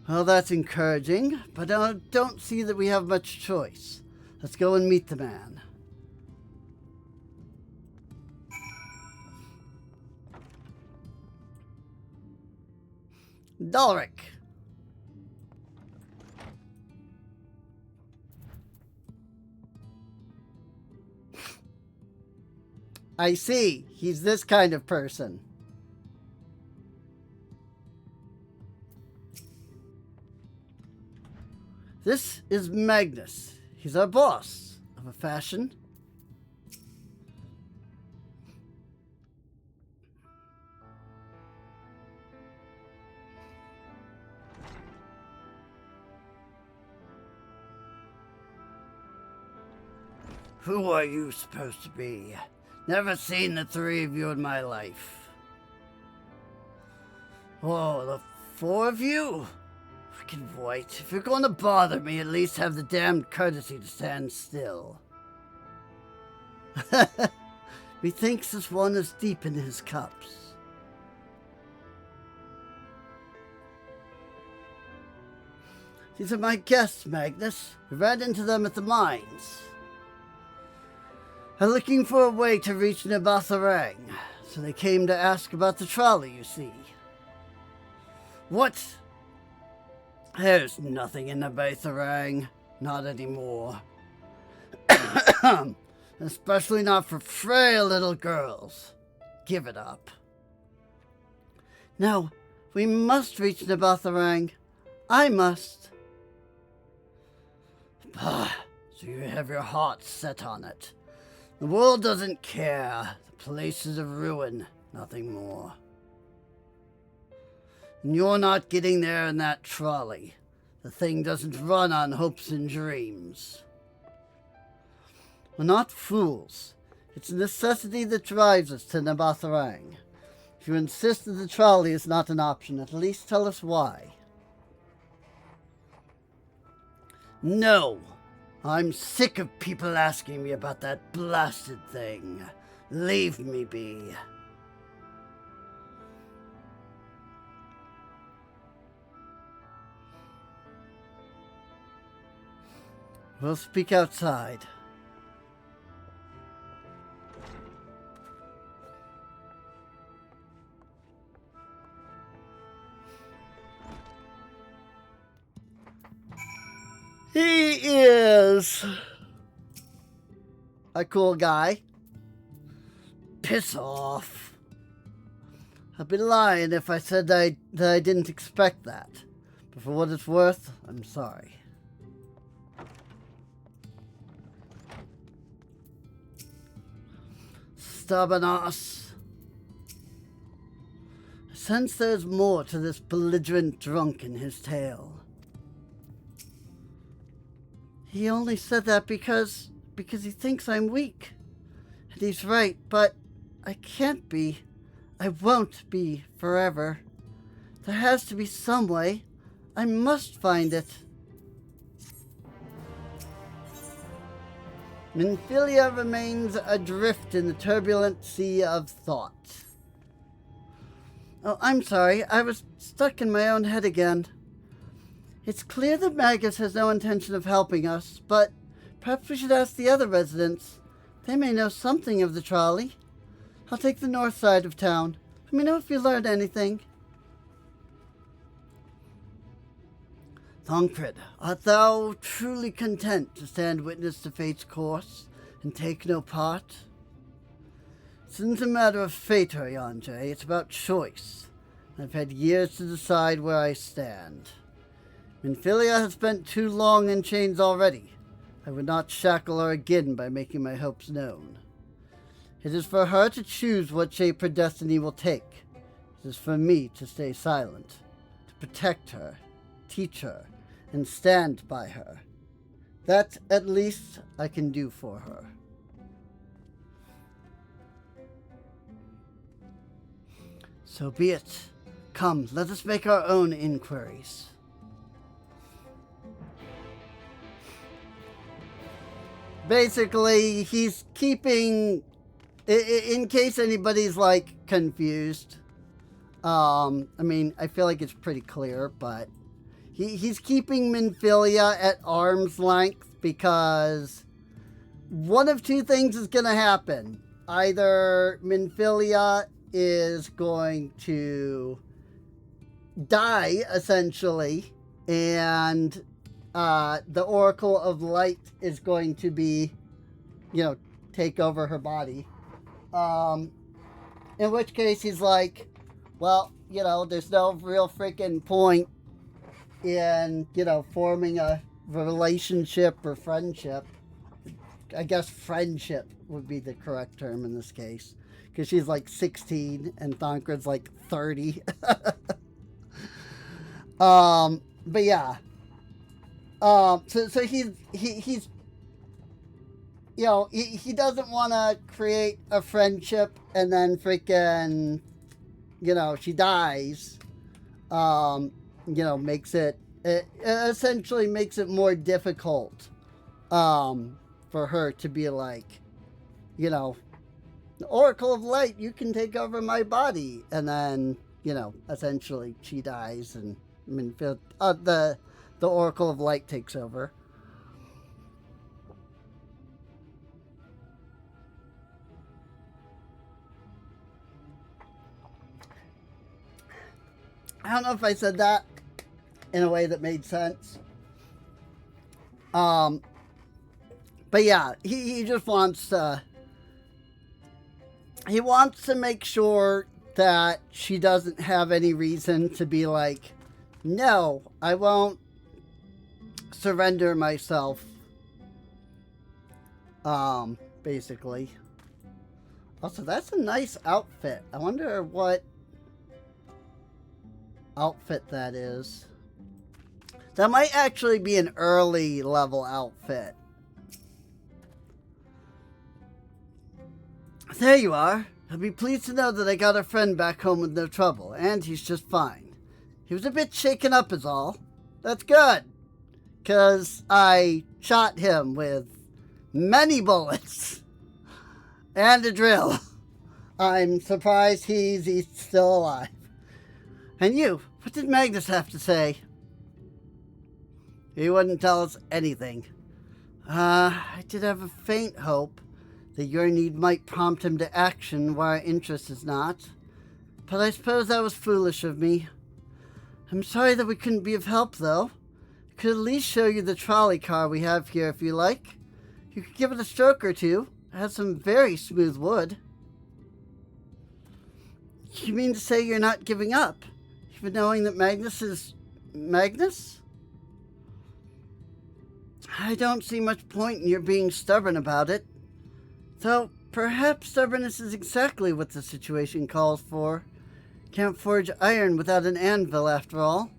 Well, that's encouraging, but I don't see that we have much choice. Let's go and meet the man. Dalric. I see. He's this kind of person. This is Magnus. He's our boss, of a fashion. Who are you supposed to be? Never seen the three of you in my life. Whoa, the four of you? Freaking Voight. If you're going to bother me, at least have the damned courtesy to stand still. Methinks this one is deep in his cups. These are my guests, Magnus. We ran into them at the mines. They're looking for a way to reach Nabatharang, so they came to ask about the trolley, you see. What? There's nothing in Nabatharang. Not anymore. Especially not for frail little girls. Give it up. No, we must reach Nabatharang. I must. So you have your heart set on it. The world doesn't care. The place is a ruin, nothing more. And you're not getting there in that trolley. The thing doesn't run on hopes and dreams. We're not fools. It's necessity that drives us to Nabatharang. If you insist that the trolley is not an option, at least tell us why. No! I'm sick of people asking me about that blasted thing. Leave me be. We'll speak outside. He is a cool guy. Piss off. I'd be lying if I said that I didn't expect that. But for what it's worth, I'm sorry. Stubborn ass. I sense there's more to this belligerent drunk in his tale. He only said that because he thinks I'm weak. And he's right, but I can't be. I won't be forever. There has to be some way. I must find it. Minfilia remains adrift in the turbulent sea of thought. Oh, I'm sorry. I was stuck in my own head again. It's clear that Magus has no intention of helping us, but perhaps we should ask the other residents. They may know something of the trolley. I'll take the north side of town. Let me know if you learned anything. Thancred, art thou truly content to stand witness to fate's course and take no part? It isn't a matter of fate, Oriange. It's about choice. I've had years to decide where I stand. Minfilia has spent too long in chains already. I would not shackle her again by making my hopes known. It is for her to choose what shape her destiny will take. It is for me to stay silent, to protect her, teach her, and stand by her. That, at least, I can do for her. So be it. Come, let us make our own inquiries. Basically, he's keeping, in case anybody's, confused. I mean, I feel like it's pretty clear, but he's keeping Minfilia at arm's length because one of two things is going to happen. Either Minfilia is going to die, essentially, and the Oracle of Light is going to be, take over her body. In which case he's like, well, there's no real freaking point in, forming a relationship or friendship. I guess friendship would be the correct term in this case. Because she's like 16 and Thancred's like 30. But yeah. So he's he doesn't want to create a friendship and then freaking, she dies. Makes it essentially makes it more difficult, for her to be like, the Oracle of Light, you can take over my body. And then, essentially she dies and the Oracle of Light takes over. I don't know if I said that in a way that made sense. But yeah, he just wants to... He wants to make sure that she doesn't have any reason to be like, no, I won't surrender myself. Basically. Also, that's a nice outfit. I wonder what outfit that is. That might actually be an early level outfit. There you are. I'll be pleased to know that I got a friend back home with no trouble, and he's just fine. He was a bit shaken up is all. That's good, 'cause I shot him with many bullets and a drill. I'm surprised he's still alive. And you, what did Magnus have to say? He wouldn't tell us anything. I did have a faint hope that your need might prompt him to action where our interest is not. But I suppose that was foolish of me. I'm sorry that we couldn't be of help, though. I could at least show you the trolley car we have here if you like. You could give it a stroke or two. It has some very smooth wood. You mean to say you're not giving up? Even knowing that Magnus is... Magnus? I don't see much point in your being stubborn about it. Though, perhaps stubbornness is exactly what the situation calls for. Can't forge iron without an anvil, after all.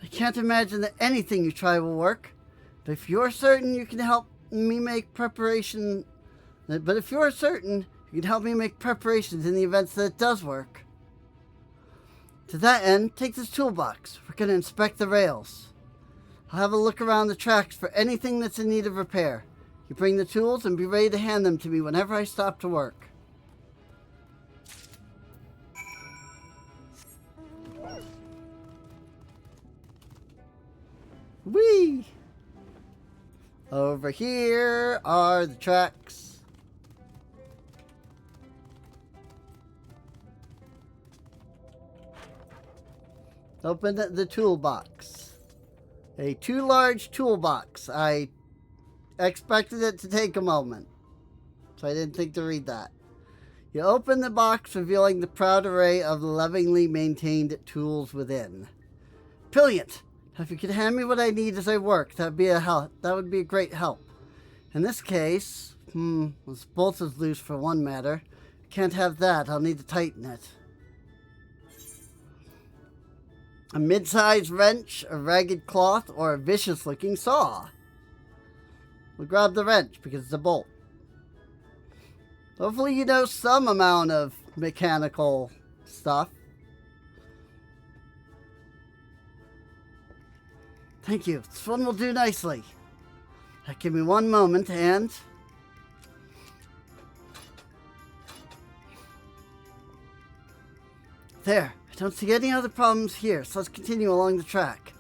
I can't imagine that anything you try will work. But if you're certain you can help me make preparations in the event that it does work. To that end, take this toolbox. We're going to inspect the rails. I'll have a look around the tracks for anything that's in need of repair. You bring the tools and be ready to hand them to me whenever I stop to work. Whee! Over here are the tracks. Open the toolbox. A too large toolbox. I expected it to take a moment, so I didn't think to read that. You open the box, revealing the proud array of lovingly maintained tools within. Brilliant! If you could hand me what I need as I work, that would be a great help. In this case, this bolt is loose for one matter. Can't have that. I'll need to tighten it. A mid-sized wrench, a ragged cloth, or a vicious-looking saw. We'll grab the wrench because it's a bolt. Hopefully you know some amount of mechanical stuff. Thank you. This one will do nicely. Give me one moment and... There. It don't see any other problems here, so let's continue along the track.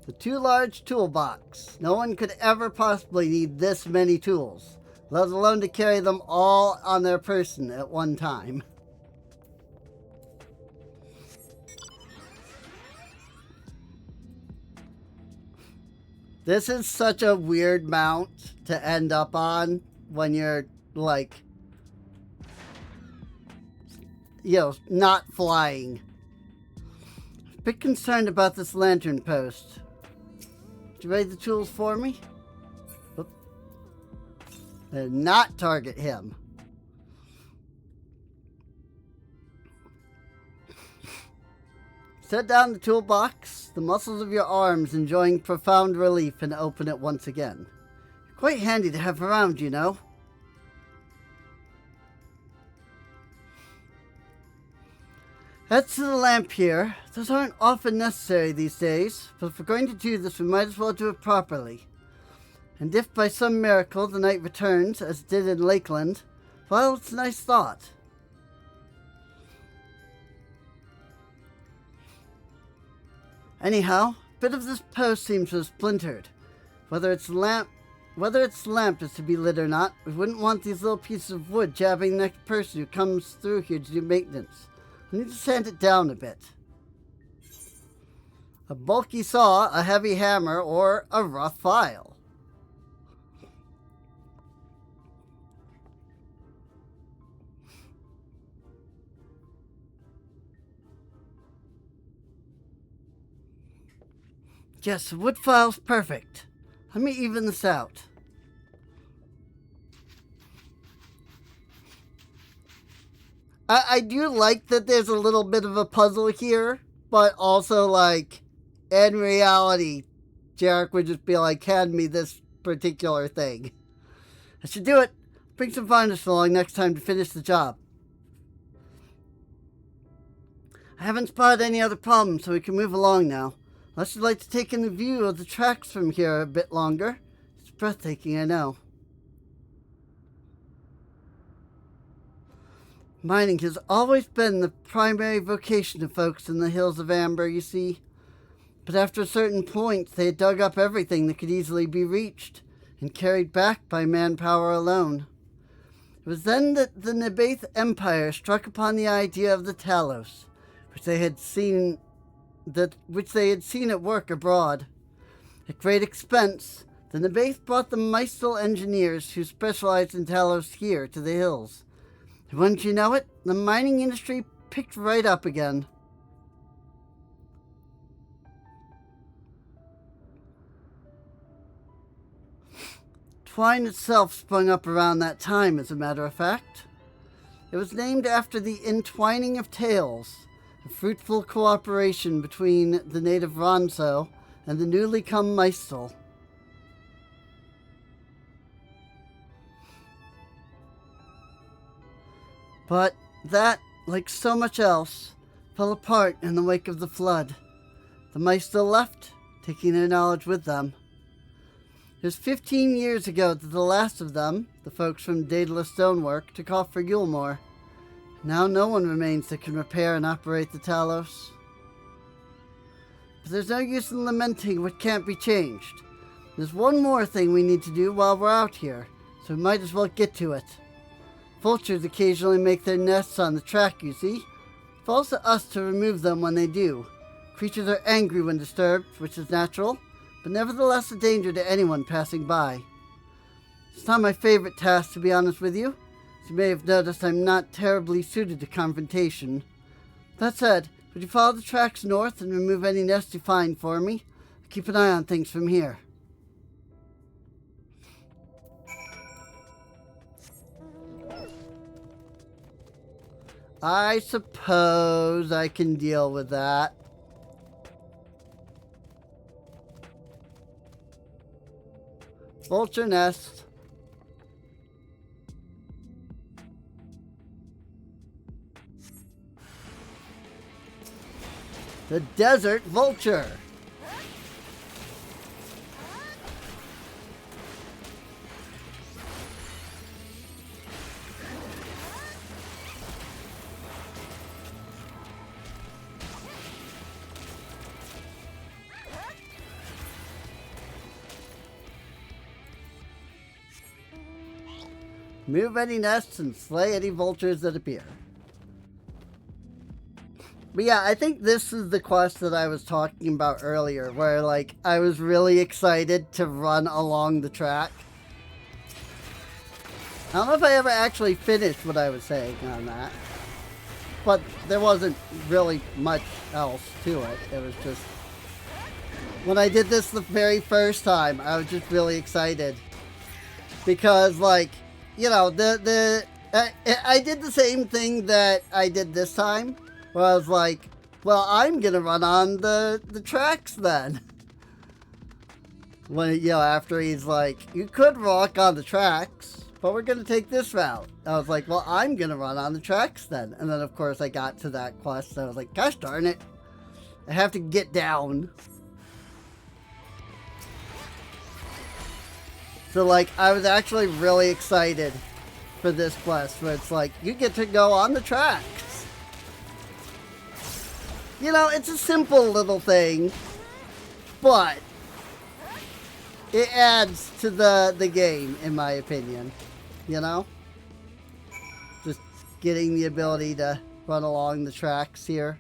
The too large toolbox. No one could ever possibly need this many tools, let alone to carry them all on their person at one time. This is such a weird mount to end up on when you're, like, you know, not flying. A bit concerned about this lantern post. Did you raid the tools for me? Oop. And not target him. Set down the toolbox, the muscles of your arms enjoying profound relief, and open it once again. Quite handy to have around, you know. Heads to the lamp here. Those aren't often necessary these days, but if we're going to do this, we might as well do it properly. And if by some miracle the night returns, as it did in Lakeland, well, it's a nice thought. Anyhow, a bit of this post seems to have splintered. Whether its lamp is to be lit or not, we wouldn't want these little pieces of wood jabbing the next person who comes through here to do maintenance. I need to sand it down a bit. A bulky saw, a heavy hammer, or a rough file. Yes, the wood file's perfect. Let me even this out. I do like that there's a little bit of a puzzle here, but also, like, in reality, Jarek would just be like, hand me this particular thing. I should do it. Bring some finders along next time to finish the job. I haven't spotted any other problems, so we can move along now. Unless you'd like to take in the view of the tracks from here a bit longer. It's breathtaking, I know. Mining has always been the primary vocation of folks in the Hills of Amber, you see. But after a certain point, they had dug up everything that could easily be reached, and carried back by manpower alone. It was then that the Nebaith Empire struck upon the idea of the Talos, which they had seen at work abroad. At great expense, the Nebaith brought the Mystal engineers who specialized in Talos here to the hills. And wouldn't you know it, the mining industry picked right up again. Twine itself sprung up around that time, as a matter of fact. It was named after the entwining of tales, a fruitful cooperation between the native Ronso and the newly come Mystal. But that, like so much else, fell apart in the wake of the flood. The Mystal left, taking their knowledge with them. It was 15 years ago that the last of them, the folks from Daedalus Stonework, took off for Yulmore. Now no one remains that can repair and operate the Talos. But there's no use in lamenting what can't be changed. There's one more thing we need to do while we're out here, so we might as well get to it. Vultures occasionally make their nests on the track, you see. It falls to us to remove them when they do. Creatures are angry when disturbed, which is natural, but nevertheless a danger to anyone passing by. It's not my favorite task, to be honest with you. As you may have noticed, I'm not terribly suited to confrontation. That said, would you follow the tracks north and remove any nests you find for me? I'll keep an eye on things from here. I suppose I can deal with that. Vulture nest. The desert vulture. Move any nests and slay any vultures that appear. But yeah, I think this is the quest that I was talking about earlier, where like I was really excited to run along the track. I don't know if I ever actually finished what I was saying on that, but there wasn't really much else to it. It was just, when I did this the very first time, I was just really excited because, like, you know, I did the same thing that I did this time, where I was like, well, I'm gonna run on the tracks then. When, you know, after he's like, you could walk on the tracks, but we're gonna take this route. I was like, well, I'm gonna run on the tracks then. And then, of course, I got to that quest, and I was like, gosh darn it, I have to get down. So, like, I was actually really excited for this quest, where it's like, you get to go on the tracks. You know, it's a simple little thing, but it adds to the game, in my opinion. You know? Just getting the ability to run along the tracks here.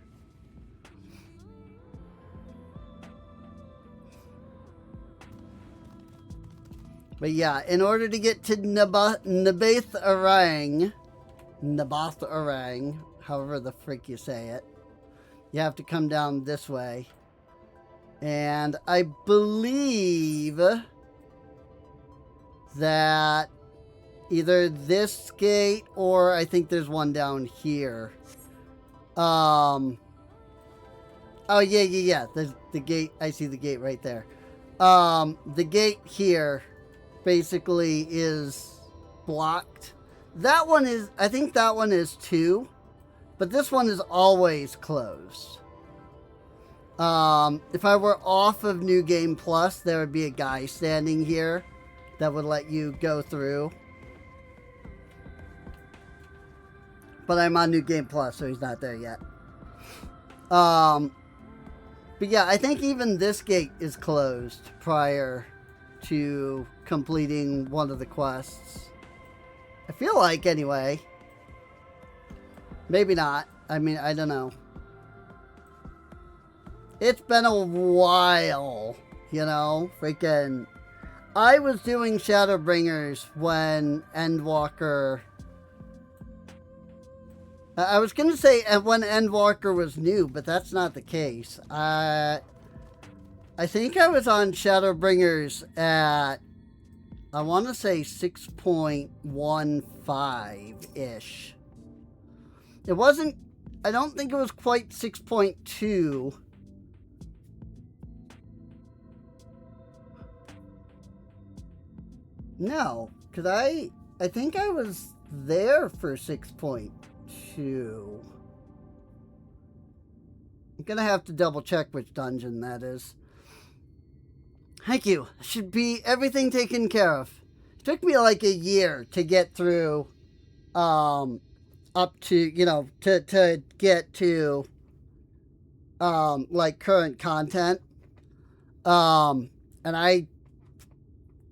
But yeah, in order to get to Nabath Arang, however the frick you say it, you have to come down this way. And I believe that either this gate or I think there's one down here. Oh, yeah. There's the gate. I see the gate right there. The gate here basically is blocked. That one is, I think that one is 2, but this one is always closed. If I were off of New Game Plus, there would be a guy standing here that would let you go through. But I'm on New Game Plus, so he's not there yet. But yeah, I think even this gate is closed prior to completing one of the quests. I feel like, anyway. Maybe not. I mean, I don't know. It's been a while, you know? Freaking... I was doing Shadowbringers when Endwalker... I was going to say when Endwalker was new, but that's not the case. I think I was on Shadowbringers at, I want to say 6.15-ish. It wasn't, I don't think it was quite 6.2. No, because I think I was there for 6.2. I'm gonna have to double check which dungeon that is. Thank you. Should be everything taken care of. It took me like a year to get through, up to, you know, to get to, like current content. And I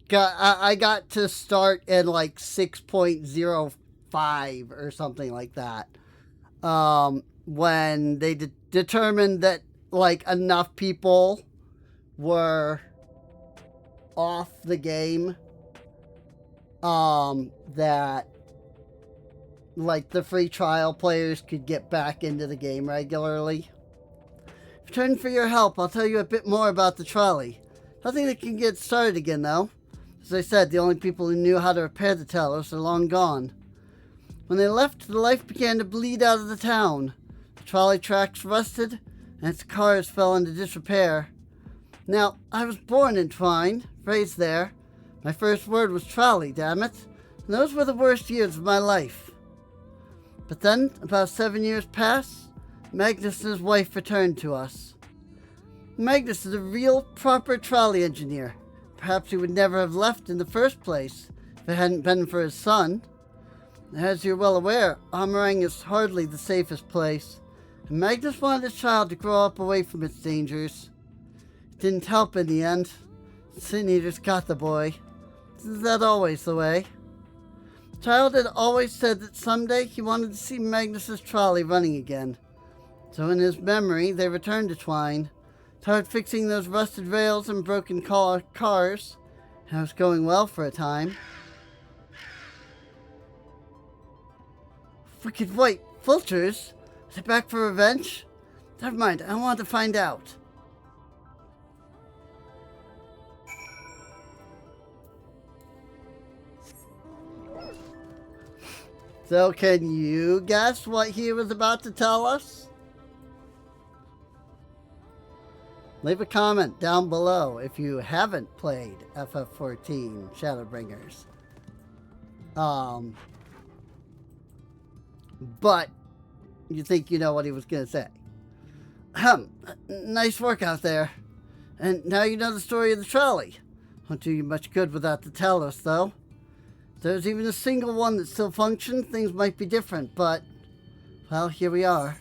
got to start at like 6.05 or something like that. When they determined that like enough people were off the game, that like the free trial players could get back into the game regularly. Return for your help. I'll tell you a bit more about the trolley. Nothing that can get started again though. As I said, the only people who knew how to repair the tellers are long gone. When they left, the life began to bleed out of the town. The trolley tracks rusted, and its cars fell into disrepair. Now, I was born in Twine, raised there. My first word was trolley, damn it. And those were the worst years of my life. But then, about 7 years passed, Magnus and his wife returned to us. Magnus is a real, proper trolley engineer. Perhaps he would never have left in the first place if it hadn't been for his son. As you're well aware, Amarang is hardly the safest place, and Magnus wanted his child to grow up away from its dangers. It didn't help in the end. Sin Eaters got the boy. Isn't that always the way? Child had always said that someday he wanted to see Magnus's trolley running again. So in his memory, they returned to Twine, started fixing those rusted rails and broken cars, and it was going well for a time. Wicked white vultures? Are they back for revenge? Never mind, I want to find out. So can you guess what he was about to tell us? Leave a comment down below if you haven't played FF14 Shadowbringers. But you think you know what he was going to say. Nice work out there. And now you know the story of the trolley. Won't do you much good without the Talos, though. If there's even a single one that still functions, things might be different, but, well, here we are.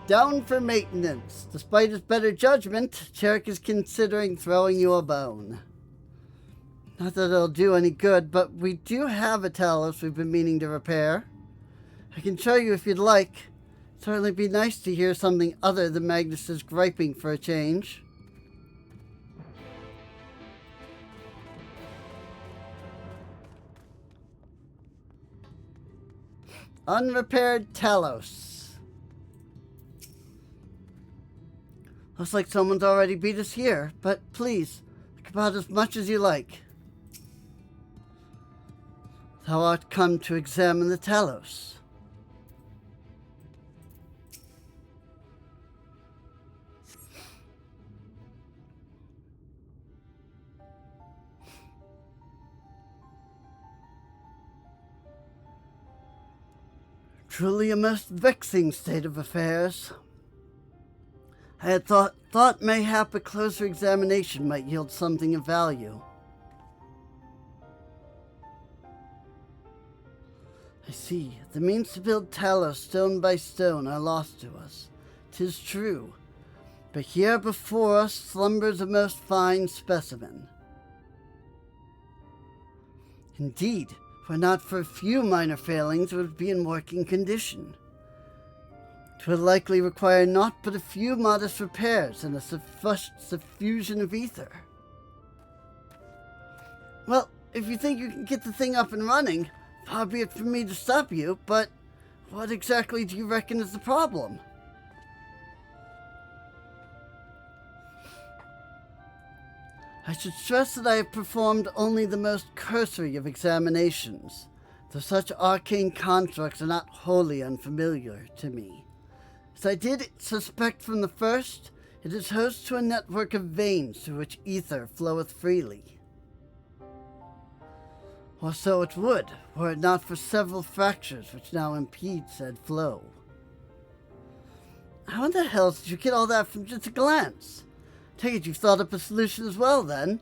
Down for maintenance. Despite his better judgment, Cherrick is considering throwing you a bone. Not that it'll do any good, but we do have a Talos we've been meaning to repair. I can show you if you'd like. It'd certainly be nice to hear something other than Magnus's griping for a change. Unrepaired Talos. Looks like someone's already beat us here, but please, look about as much as you like. Thou art come to examine the Talos. Truly a most vexing state of affairs. I had thought mayhap a closer examination might yield something of value. I see. The means to build Talos stone by stone are lost to us. 'Tis true. But here before us slumbers a most fine specimen. Indeed, were not for a few minor failings, it would be in working condition. It would likely require naught but a few modest repairs and a suffusion of ether. Well, if you think you can get the thing up and running, far be it from me to stop you, but what exactly do you reckon is the problem? I should stress that I have performed only the most cursory of examinations, though such arcane constructs are not wholly unfamiliar to me. As I did suspect from the first, it is host to a network of veins through which ether floweth freely. Or so it would, were it not for several fractures which now impede said flow. How in the hell did you get all that from just a glance? Take it you've thought up a solution as well, then.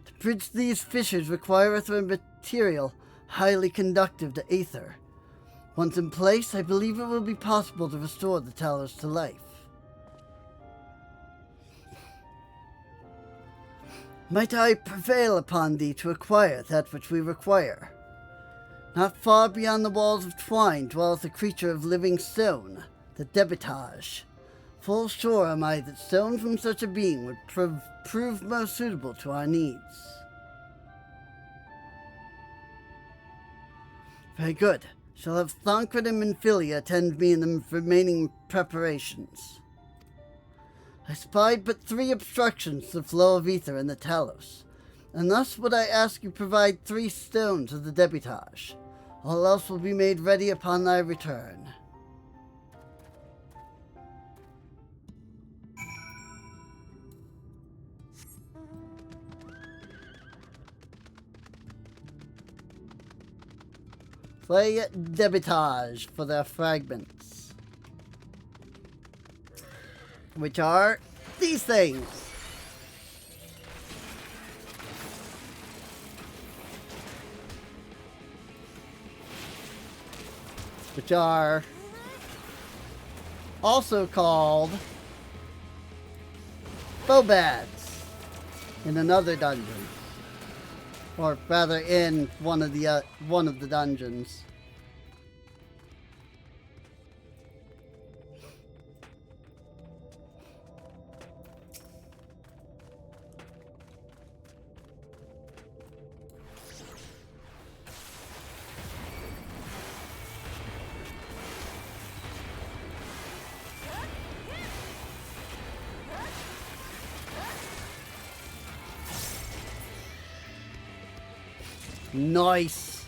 To bridge these fissures requireth a material highly conductive to aether. Once in place, I believe it will be possible to restore the Talos to life. Might I prevail upon thee to acquire that which we require? Not far beyond the walls of Twine dwelleth a creature of living stone, the Debitage. Full sure am I that stone from such a being would prove most suitable to our needs. Very good. Shall have Thancred and Minfilia attend me in the remaining preparations. I spied but 3 obstructions to the flow of ether in the Talos, and thus would I ask you provide 3 stones of the Debitage. All else will be made ready upon thy return. Play Debitage for their fragments, which are these things. Which are also called Bobads in another dungeon. Or rather, in one of the dungeons. Nice.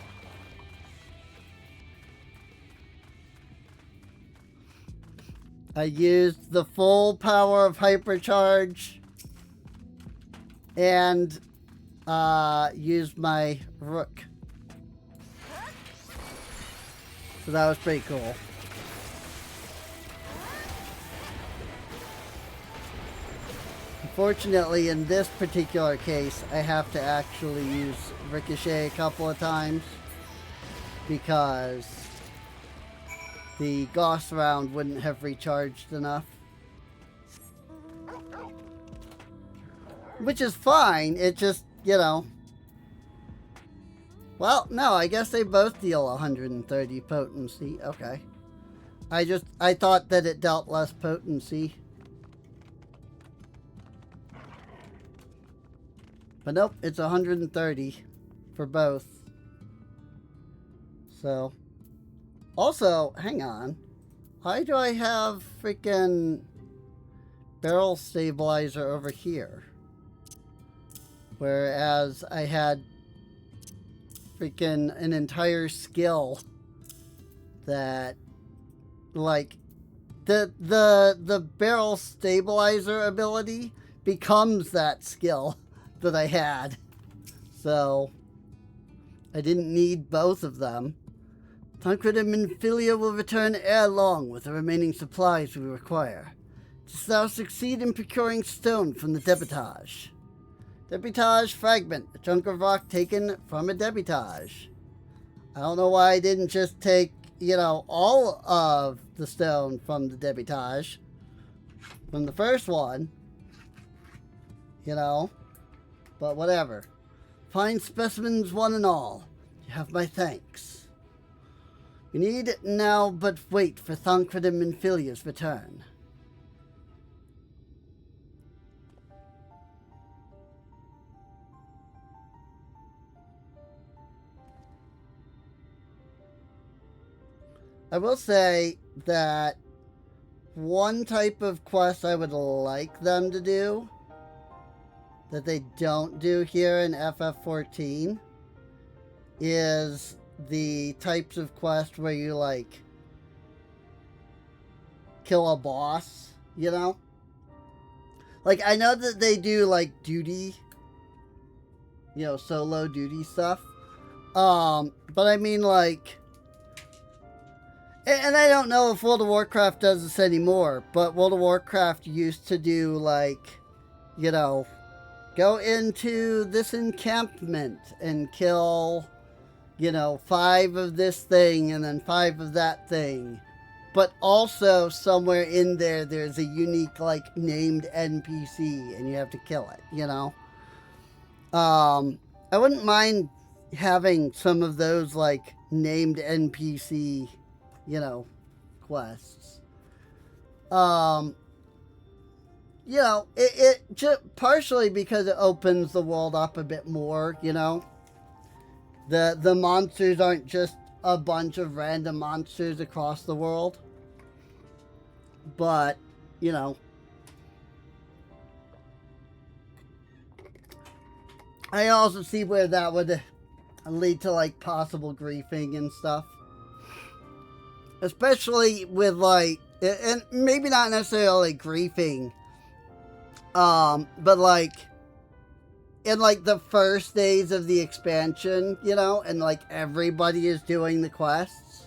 I used the full power of Hypercharge and used my Rook. So that was pretty cool. Unfortunately, in this particular case, I have to actually use Ricochet a couple of times because the Gauss round wouldn't have recharged enough. Which is fine, it just, you know... Well, no, I guess they both deal 130 potency, okay. I thought that it dealt less potency. But nope, it's 130 for both. So... Also, hang on. Why do I have freaking barrel stabilizer over here? Whereas I had freaking an entire skill that, like, the barrel stabilizer ability becomes that skill that I had. So, I didn't need both of them. Tancred and Minfilia will return ere long with the remaining supplies we require. Dost thou succeed in procuring stone from the debitage? Debitage fragment, a chunk of rock taken from a debitage. I don't know why I didn't just take, you know, all of the stone from the debitage. From the first one. You know. But whatever. Fine specimens one and all. You have my thanks. We need now but wait for Thancred and Minfilia's return. I will say that one type of quest I would like them to do that they don't do here in FF14 is the types of quest where you, like, kill a boss, you know? Like, I know that they do, like, duty, you know, solo duty stuff. But I mean, like, and I don't know if World of Warcraft does this anymore, but World of Warcraft used to do, like, you know, go into this encampment and kill, you know, 5 of this thing and then 5 of that thing. But also somewhere in there, there's a unique, like, named NPC and you have to kill it, you know? I wouldn't mind having some of those, like, named NPC, you know, quests. You know, it just partially because it opens the world up a bit more, you know? The monsters aren't just a bunch of random monsters across the world. But, you know, I also see where that would lead to, like, possible griefing and stuff. Especially with, like, and maybe not necessarily griefing, but, like, in, like, the first days of the expansion, you know, and, like, everybody is doing the quests.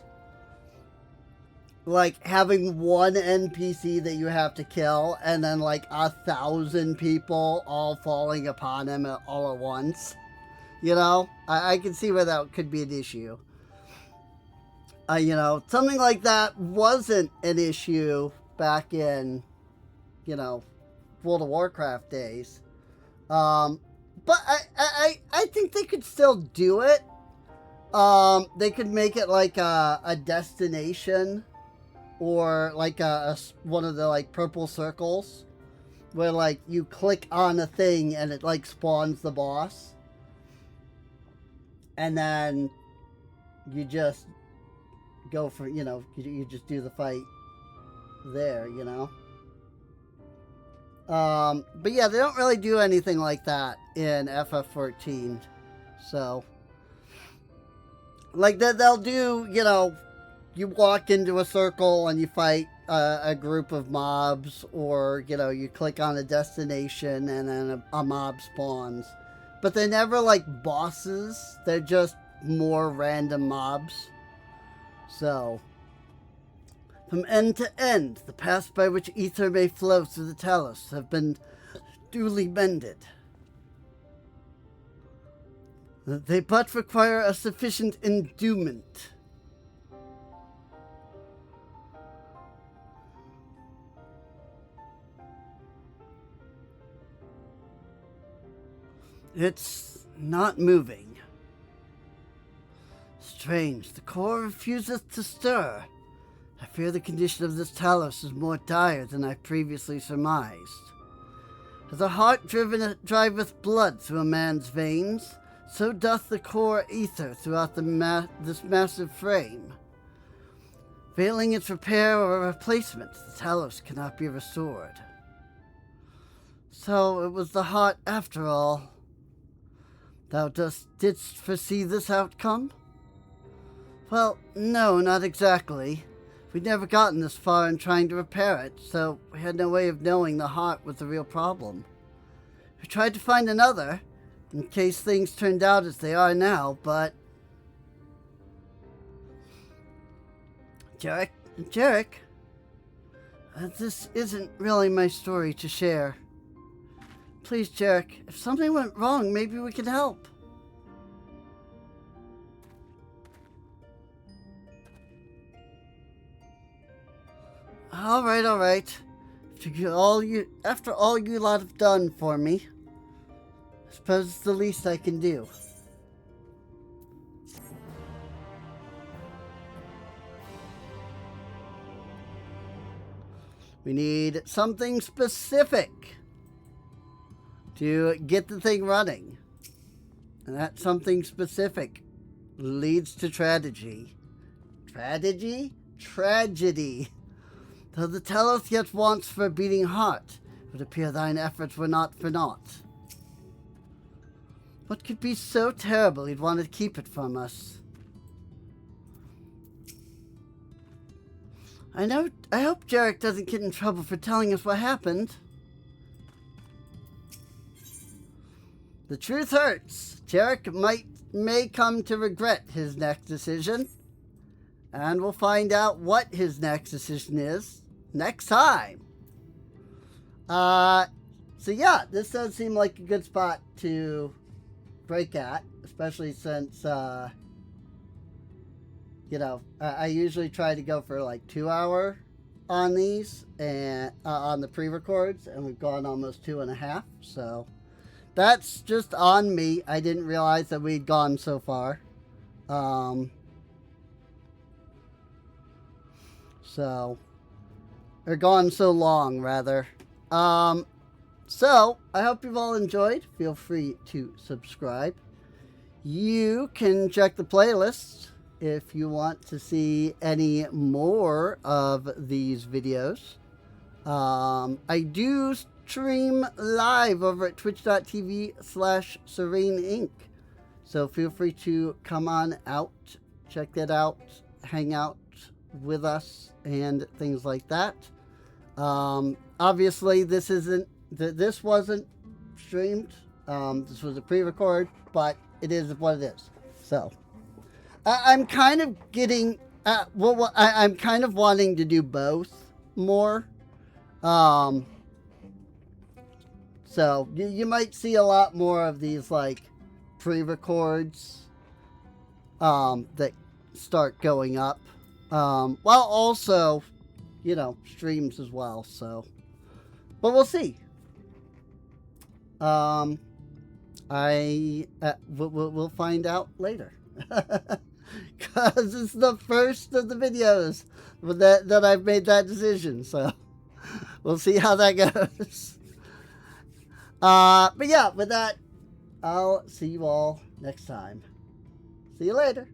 Like, having one NPC that you have to kill, and then, like, 1,000 people all falling upon him all at once. You know? I can see where that could be an issue. You know, something like that wasn't an issue back in, you know, World of Warcraft days. But I think they could still do it. They could make it like a destination, or like one of the like purple circles, where like you click on a thing and it like spawns the boss, and then you just go for, you just do the fight there, But yeah, they don't really do anything like that in FF14. So, like, they'll do, you walk into a circle and you fight a group of mobs, or, you click on a destination and then a mob spawns. But they're never, like, bosses. They're just more random mobs. So, from end to end, the paths by which ether may flow through the Talos have been duly mended. They but require a sufficient endowment. It's not moving. Strange, the core refuseth to stir. I fear the condition of this Talos is more dire than I previously surmised. As a heart driveth blood through a man's veins, so doth the core ether throughout this massive frame. Failing its repair or replacement, the Talos cannot be restored. So it was the heart after all. Thou didst foresee this outcome? Well, no, not exactly. We'd never gotten this far in trying to repair it, so we had no way of knowing the heart was the real problem. We tried to find another, in case things turned out as they are now, but... Jarek, this isn't really my story to share. Please, Jarek, if something went wrong, maybe we could help. All right. After all you lot have done for me, I suppose it's the least I can do. We need something specific to get the thing running. And that something specific leads to tragedy. Tragedy. Though the Talos yet wants for a beating heart, it would appear thine efforts were not for naught. What could be so terrible he'd want to keep it from us? I hope Jarek doesn't get in trouble for telling us what happened. The truth hurts. Jarek may come to regret his next decision. And we'll find out what his next decision is next time. So yeah, this does seem like a good spot to break at, especially since, I usually try to go for like 2 hour on these, and on the pre-records, and we've gone almost 2.5, so that's just on me. I didn't realize that we'd gone so far. Or gone so long, rather. So, I hope you've all enjoyed. Feel free to subscribe. You can check the playlist if you want to see any more of these videos. I do stream live over at twitch.tv/SereneInc. So feel free to come on out, check that out, hang out with us, and things like that. Obviously, this wasn't streamed. This was a pre-record, but it is what it is. So, I'm kind of getting, I'm kind of wanting to do both more. So you might see a lot more of these like pre-records, that start going up. While also, streams as well, so. But we'll see. we'll find out later. Because it's the first of the videos that I've made that decision. So we'll see how that goes. But yeah, with that, I'll see you all next time. See you later.